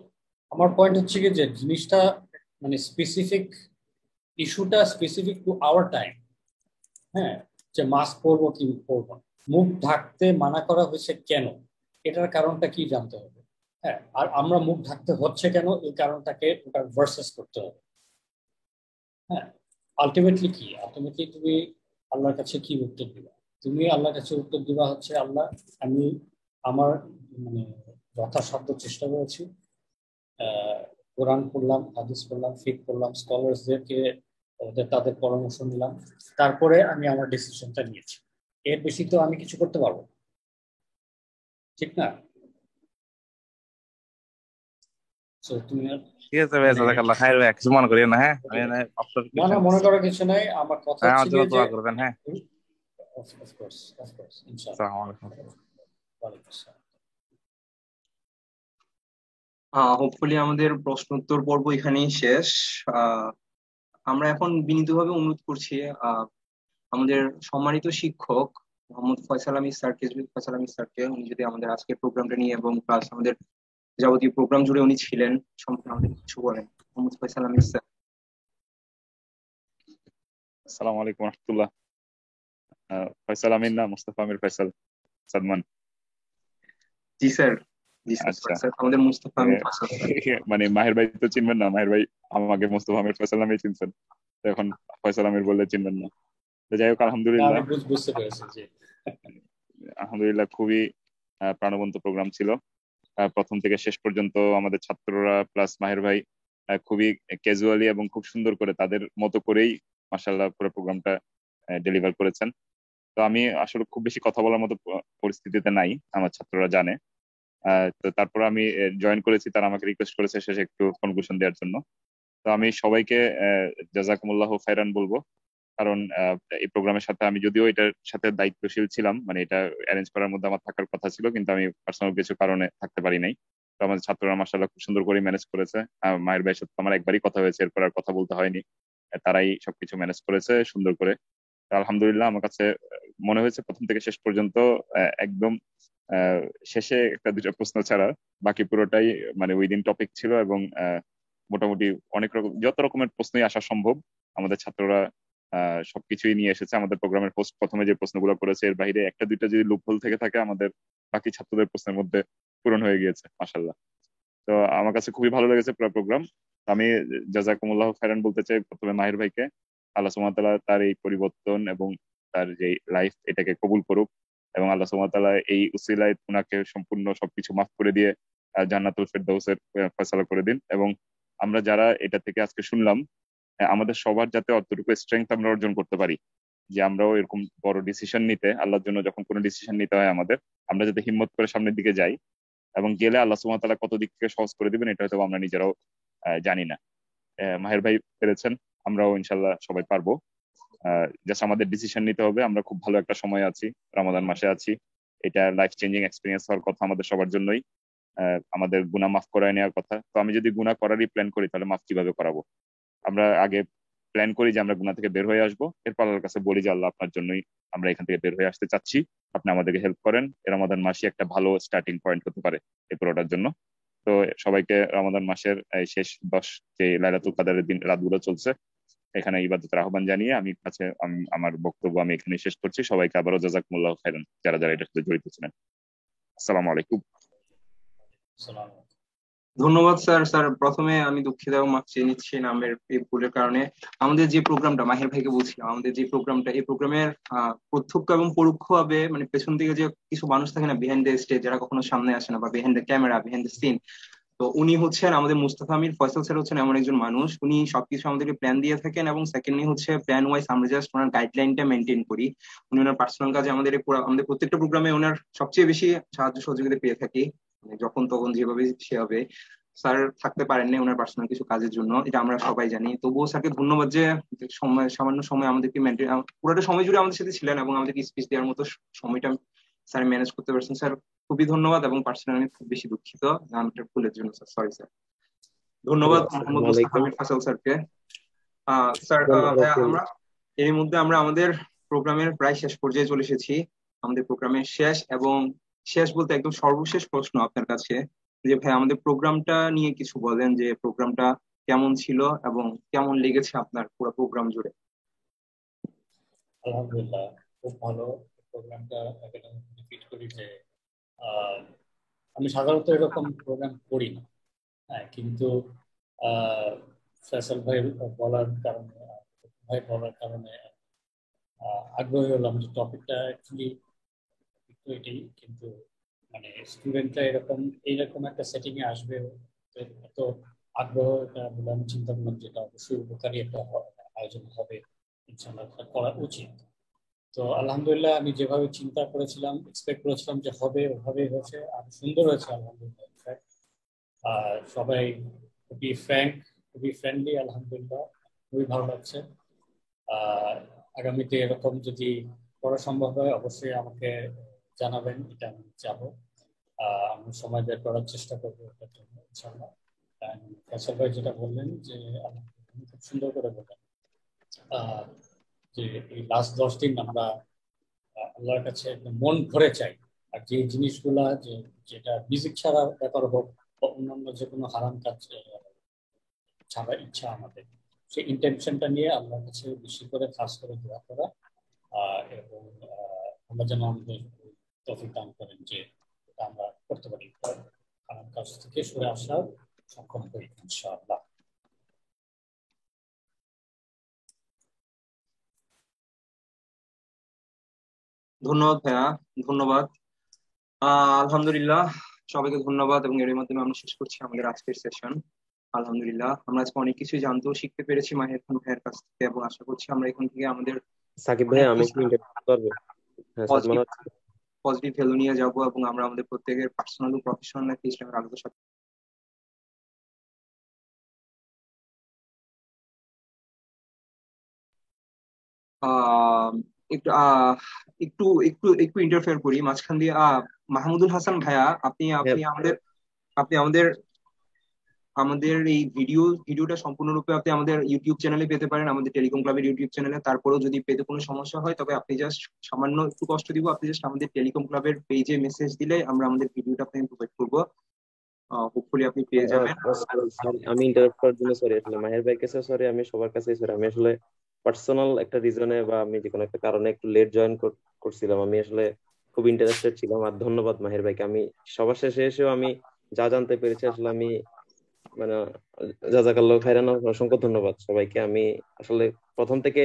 D: আমার পয়েন্ট হচ্ছে কি যে জিনিসটা মানে স্পেসিফিক, ইস্যুটা স্পেসিফিক টু আওয়ার টাইম। হ্যাঁ, যে মাস্ক পরবো কি পরবো, মুখ ঢাকতে মানা করা হয়েছে কেন, এটার কারণটা কি জানতে হবে। হ্যাঁ, আর আমরা মুখ ঢাকতে হচ্ছে কেন, এই কারণটাকে ওটা ভার্সেস করতে হবে। হ্যাঁ, আলটিমেটলি কি, আলটিমেটলি তুমি আল্লাহর কাছে কি উত্তর দিবা? তুমি আল্লাহর কাছে উত্তর দিবা হচ্ছে আল্লাহ আমি আমার মানে যথাসাধ্য চেষ্টা করেছি, কোরআন পড়লাম, হাদিস পড়লাম, ফিক পড়লাম, স্কলারসদেরকে তাদের পরামর্শ নিলাম, তারপরে আমি আমার ডিসিশনটা নিয়েছি। এর বেশি তো আমি কিছু করতে পারবো, ঠিক না? তুমি
G: ঠিক আছে ভাই, জাযাকাল্লাহ খাইর ভাই, কিছু মনে করি না। হ্যাঁ, আমি
D: না মনে করার কিছু নাই, আমার কথা হচ্ছে যে
G: দোয়া করবেন। হ্যাঁ,
D: অফকোর্স ইনশাআল্লাহ। ওয়ালাইকুম আসসালাম।
A: হোপফুলি আমাদের প্রশ্ন উত্তর পর্ব এখানেই শেষ। আমরা এখন বিনীতভাবে অনুরোধ করছি আমাদের সম্মানিত শিক্ষক মোহাম্মদ ফয়সাল আহমেদ স্যারকে উনি যদি আমাদের আজকের প্রোগ্রামটা নিয়ে এবং প্লাস আমাদের যাবতীয় প্রোগ্রাম জুড়ে উনি ছিলেন সম্পর্কে আমাদের কিছু বলেন। মোহাম্মদ ফয়সাল আহমেদ স্যার।
H: আসসালামু আলাইকুম রাহমাতুল্লাহ। ফয়সাল আমিন না, মুস্তাফা আমির ফয়সাল সাদমান।
A: জি স্যার।
H: আচ্ছা,
A: আমাদের মুস্তাফা আমির ফয়সাল
H: মানে মাহির ভাই তো চিনবেন না, মাহির ভাই আমাকে মুস্তাফা আমির ফয়সাল নামে চিনছেন, এখন ফয়সাল আমির বললে চিনবেন না। তো যাই হোক, আলহামদুলিল্লাহ আলহামদুলিল্লাহ খুবই প্রাণবন্ত প্রোগ্রাম ছিল। প্রথম থেকে শেষ পর্যন্ত আমাদের ছাত্ররা প্লাস মাহির ভাই খুবই ক্যাজুয়ালি এবং খুব সুন্দর করে তাদের মতো করেই মাশাআল্লাহ পুরো প্রোগ্রামটা ডেলিভার করেছেন। তো আমি আসলে খুব বেশি কথা বলার মতো পরিস্থিতিতে নাই, আমার ছাত্ররা জানে। তো তারপর আমি জয়েন করেছি, তারা আমাকে রিকোয়েস্ট করেছে শেষে একটু কনক্লুশন দেওয়ার জন্য। তো আমি সবাইকে জাযাকুমুল্লাহ খাইরান বলবো, কারণ এই প্রোগ্রামের সাথে আমি যদিও এটার সাথে দায়িত্বশীল ছিলাম, মানে এটা অ্যারেঞ্জ করার মধ্যে আমার থাকার কথা ছিল, কিন্তু আমি পার্সোনাল কিছু কারণে থাকতে পারি নাই। তো আমাদের ছাত্ররা মাশাআল্লাহ খুব সুন্দর করে ম্যানেজ করেছে। মায়ের ভাইয়ের সাথে আমার একবারই কথা হয়েছে, এরপর আর কথা বলতে হয়নি। তারাই সবকিছু ম্যানেজ করেছে সুন্দর করে। আলহামদুলিল্লাহ আমার কাছে মনে হয়েছে প্রথম থেকে শেষ পর্যন্ত একদম শেষে একটা দুটো প্রশ্ন ছাড়া বাকি পুরোটাই মানে উইদিন টপিক ছিল, এবং মোটামুটি অনেক রকম যত রকমের প্রশ্নই আসা সম্ভব আমাদের ছাত্ররা সবকিছুই নিয়ে এসেছে। আমাদের প্রোগ্রামের হোস্ট প্রথমে যে প্রশ্নগুলো করেছে এর বাইরে একটা দুইটা যদি লুপহোল থেকে থাকে আমাদের বাকি ছাত্রদের প্রশ্নের মধ্যে পূরণ হয়ে গিয়েছে মাশাআল্লাহ। তো আমার কাছে খুবই ভালো লেগেছে পুরো প্রোগ্রাম। আমি জাযাকুমুল্লাহ খাইরান বলতে চাই প্রথমে মাহির ভাইকে, আল্লাহ সুবহানাহু ওয়া তাআলা তার এই পরিবর্তন এবং তার যে লাইফ এটাকে কবুল করুক, এবং আল্লাহ সুবহানাহু ওয়া তাআলা এই উসিলায় উনাকে সম্পূর্ণ সবকিছু মাফ করে দিয়ে জান্নাতুল ফেরদাউসের ফয়সালা করে দিন। এবং আমরা যারা এটা থেকে আজকে শুনলাম, আমাদের সবার যাতে অতটুকু স্ট্রেংথ আমরা অর্জন করতে পারি যে আমরাও এরকম বড় ডিসিশন নিতে, আল্লাহর জন্য যখন কোনো ডিসিশন নিতে হয় আমাদের, আমরা যাতে হিম্মত করে সামনের দিকে যাই, এবং গেলে আল্লাহ সুবহানাহু ওয়া তাআলা কত দিক থেকে সহজ করে দিবেন এটা হয়তো আমরা নিজেরাও জানি না। মাহির ভাই পেরেছেন, আমরাও ইনশাল্লাহ সবাই পারবো। জাস্ট আমাদের ডিসিশন নিতে হবে। আমরা খুব ভালো একটা সময় আছি, রমাদান মাসে আছি, এটা লাইফ চেঞ্জিং এক্সপিরিয়েন্স হওয়ার কথা আমাদের সবার জন্যই। আমাদের গুনাহ মাফ করায় নেওয়ার কথা। তো আমি যদি গুনাহ করারই প্ল্যান করি তাহলে মাফ কিভাবে করাবো? আমরা আগে প্ল্যান করি যে আমরা গুনাহ থেকে বের হয়ে আসবো, এরপর আল্লাহর কাছে বলি যে আল্লাহ আপনার জন্যই আমরা এখান থেকে বের হয়ে আসতে চাচ্ছি, আপনি আমাদেরকে হেল্প করেন। রমাদান মাসে একটা ভালো স্টার্টিং পয়েন্ট হতে পারে এই পুরোটার জন্য। তো সবাইকে রমাদান মাসের শেষ 10 যে লাইলাতুল কাদরের দিন রাতগুলো চলছে, এখানে ইবাদতের আহ্বান জানিয়ে আমি আমার বক্তব্য আমি এখানে শেষ করছি। সবাইকে আবারও জাযাকুমুল্লাহ খাইরান যারা যারা এটার সাথে জড়িত ছিলেন। আসসালামু আলাইকুম।
A: ধন্যবাদ স্যার। প্রথমে আমি দুঃখিত এবং মাফ চেয়ে নিচ্ছি নামের এই ভুলের কারণে। আমাদের যে প্রোগ্রামটা মাহির ভাইকে বলছিলাম, আমাদের যে প্রোগ্রামটা, এই প্রোগ্রামের প্রত্যক্ষ এবং পরোক্ষভাবে মানে পেছন দিকে যে কিছু মানুষ থাকে না বিহাইন্ড দ্য স্টেজ, যারা কখনো সামনে আসে না, বা behind the camera, behind the scene, তো উনি হচ্ছেন আমাদের মুস্তাফা আমির ফয়সাল স্যার হচ্ছেন এমন একজন মানুষ, উনি সবকিছু আমাদেরকে প্ল্যান দিয়ে থাকেন, এবং সেকেন্ডলি হচ্ছে প্ল্যান ওয়াইজ আমরা জাস্ট ওনার গাইডলাইনটা মেনটেন করি। উনি ওনার পার্সোনাল কাজে আমাদের প্রত্যেকটা প্রোগ্রামে ওনার সবচেয়ে বেশি সাহায্য সহযোগিতা পেয়ে থাকি, যখন তখন যেভাবে সেভাবে। স্যার থাকতে পারেননি ওনার পার্সোনাল কিছু কাজের জন্য, এটা আমরা সবাই জানি। তবুও স্যারকে ধন্যবাদ যে সময়, সামান্য সময় আমাদেরকে পুরোটা সময় জুড়ে আমাদের সাথে ছিলেন এবং আমাদেরকে স্পিচ দেওয়ার মতো সময়টা স্যার ম্যানেজ করতে পারছেন। স্যার খুবই ধন্যবাদ, এবং পার্সোনালি আমি খুব বেশি দুঃখিত নামটা ভুলের জন্য স্যার, সরি স্যার। ধন্যবাদ মোহাম্মদ মুস্তাফিজ ফাসল স্যারকে। স্যার ভাইয়া, আমরা এর মধ্যে আমরা আমাদের প্রোগ্রামের প্রায় শেষ পর্যায়ে চলে এসেছি। আমাদের প্রোগ্রামের শেষ, এবং শেষ বলতে একদম সর্বশেষ প্রশ্ন আপনার কাছে, যে ভাই আমাদের প্রোগ্রামটা নিয়ে কিছু বলেন, যে প্রোগ্রামটা কেমন ছিল এবং কেমন লেগেছে আপনার পুরো প্রোগ্রাম জুড়ে।
D: আলহামদুলিল্লাহ, খুব ভালো প্রোগ্রামটা। ফিট করি যে আমি সাধারণত এরকম প্রোগ্রাম করি না, হ্যাঁ, কিন্তু ফয়সাল ভাই বলার কারণে আগ্রহী হলাম যে টপিকটা অ্যাকচুয়ালি এটাই, কিন্তু মানে স্টুডেন্টরা এইরকম একটা সেটিং এ আসবে, এত আগ্রহ এটা বলে আমি চিন্তা করলাম যেটা অবশ্যই উপকারী একটা আয়োজন হবে, ইনশাআল্লাহ করা উচিত। তো আলহামদুলিল্লাহ, আমি যেভাবে চিন্তা করেছিলাম, এক্সপেক্ট করেছিলাম যে হবে, ওভাবেই হয়েছে, আর সুন্দর হয়েছে আলহামদুলিল্লাহ। আর সবাই খুবই ফ্র্যাঙ্ক, খুবই ফ্রেন্ডলি, আলহামদুলিল্লাহ, খুবই ভালো লাগছে। আগামীতে এরকম যদি করা সম্ভব হয় অবশ্যই আমাকে জানাবেন, এটা আমি চাবো। আমি সময় বের করার চেষ্টা করবো এটার জন্য ইনশাআল্লাহ। ফয়সাল ভাই যেটা বললেন যে খুব সুন্দর করে বললেন যে এই লাস্ট 10 দিন আমরা আল্লাহর কাছে মন ভরে চাই, আর যে জিনিসগুলা যেটা মিউজিক ছাড়া ব্যাপার হোক বা অন্যান্য যে কোনো হারাম কাজ ছাড়া ইচ্ছা আমাদের, সেই ইন্টেনশনটা নিয়ে আল্লাহর কাছে বেশি করে খাস করে দোয়া করা, এবং আমরা যেন আমাদের তৌফিক দান করেন যে এটা আমরা করতে পারি, হারাম কাজ থেকে সরে আসার সক্ষম হই ইনশাআল্লাহ।
A: ধন্যবাদ ভাইয়া, ধন্যবাদ। আলহামদুলিল্লাহ, সবাইকে ধন্যবাদ, এবং এর মাধ্যমে আমরা শেষ করছি আমাদের আজকের সেশন। আলহামদুলিল্লাহ, আমরা আজকে অনেক কিছু জানতেও শিখতে পেরেছি মাহির খান ভাইয়ের কাছ থেকে, এবং আশা করছি আমরা এখান থেকে আমাদের
I: সাকিব ভাই, আমি কি ইন্টারভিউ করব? হ্যাঁ,
A: পজিটিভ ভ্যালু নিয়ে যাব, এবং আমরা আমাদের প্রত্যেকের পার্সোনাল ও প্রফেশনাল লাইফে ইসলামের আলোর সাথে একটু একটু একটু একটু ইন্টারফেয়ার করি মাঝখান দিয়ে। মাহমুদুল হাসান ভাইয়া, আপনি আপনি আমাদের আপনি আমাদের আমাদের এই ভিডিওটা সম্পূর্ণরূপে আপনি আমাদের ইউটিউব চ্যানেলে পেতে পারেন, আমাদের টেলিকম ক্লাবের ইউটিউব চ্যানেলে। তারপরেও যদি পেতে কোনো সমস্যা হয় তবে আপনি জাস্ট সামান্য একটু কষ্ট দিব, আপনি জাস্ট আমাদের টেলিকম ক্লাবের পেজে মেসেজ দিলে আমরা আমাদের ভিডিওটা আপনাকে প্রোভাইড করবো। হোপফুলি আপনি পেয়ে যাবেন।
I: আমি ইন্টারাপ্ট করার জন্য সরি, আসলে মাহির ভাইয়ের কাছে সরি, আমি সবার কাছে সরি। আমি আসলে পার্সোনাল একটা রিজনে বা আমি যে কোনো একটা কারণে একটু লেট জয়েন করছিলাম। আমি আসলে খুব ইন্টারেস্টেড ছিলাম। আর ধন্যবাদ মাহির ভাইকে। আমি সবার শেষে এসেও আমি যা জানতে পেরেছি আসলে আমি মানে জাযাকাল্লাহু খাইরান, অসংখ্য ধন্যবাদ সবাইকে। আমি আসলে প্রথম থেকে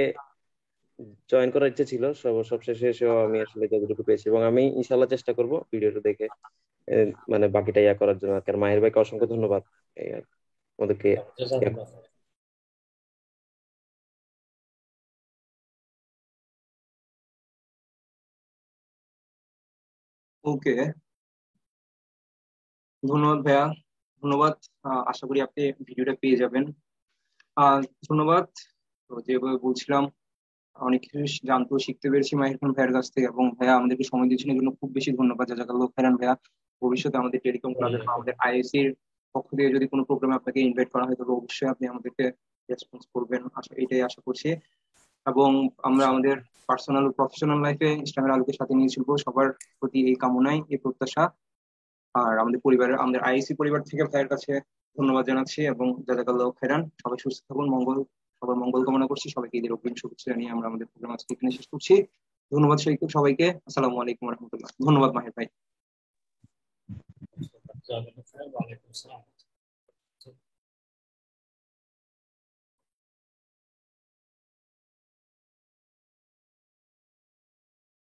I: জয়েন করার ইচ্ছে ছিল, সব শেষে এসেও আমি আসলে যতটুকু পেয়েছি, এবং আমি ইনশাল্লাহ চেষ্টা করব ভিডিওটা দেখে মানে বাকিটা ইয়া করার জন্য। আর মাহির ভাইকে অসংখ্য ধন্যবাদ আমাদেরকে।
A: ওকে, ধন্যবাদ ভাইয়া, ধন্যবাদ। আশা করি আপনি ভিডিওটা পেয়ে যাবেন। ধন্যবাদ। তো যেভাবে বলছিলাম, অনেক কিছু জানতেও শিখতে পেরেছি মাহির খান ভাইয়ের কাছ থেকে, এবং ভাইয়া আমাদেরকে সময় দিয়েছেন এর জন্য খুব বেশি ধন্যবাদ। জাযাকাল্লাহু খাইরান ভাইয়া। ভবিষ্যতে আমাদের টেলিকম ক্লাবের বা আমাদের আইএসসির পক্ষ থেকে যদি কোনো প্রোগ্রামে আপনাকে ইনভাইট করা হয় তবে অবশ্যই আপনি আমাদেরকে রেসপন্স করবেন, এটাই আশা করছি। এবং আমরা আমাদের পার্সোনাল ও প্রফেশনাল লাইফে ইসলামের আলোকে সাথে নিয়ে চলবো, সবার প্রতি এই কামনাই, এই প্রত্যাশা। আর আমাদের পরিবারের, আমাদের আইএসসি পরিবার থেকে ভাইয়ের কাছে ধন্যবাদ জানাচ্ছি, এবং জাযাকাল্লাহু খাইরান। সবাই সুস্থ থাকুন, সবার মঙ্গল কামনা করছি। সবাইকে ঈদের অগ্রিম শুভেচ্ছা জানিয়ে আমরা আমাদের প্রোগ্রাম আজকে এখানে শেষ করছি। ধন্যবাদ সবাইকে। আসসালামু আলাইকুম রহমতুল্লাহ। ধন্যবাদ মাহির ভাই।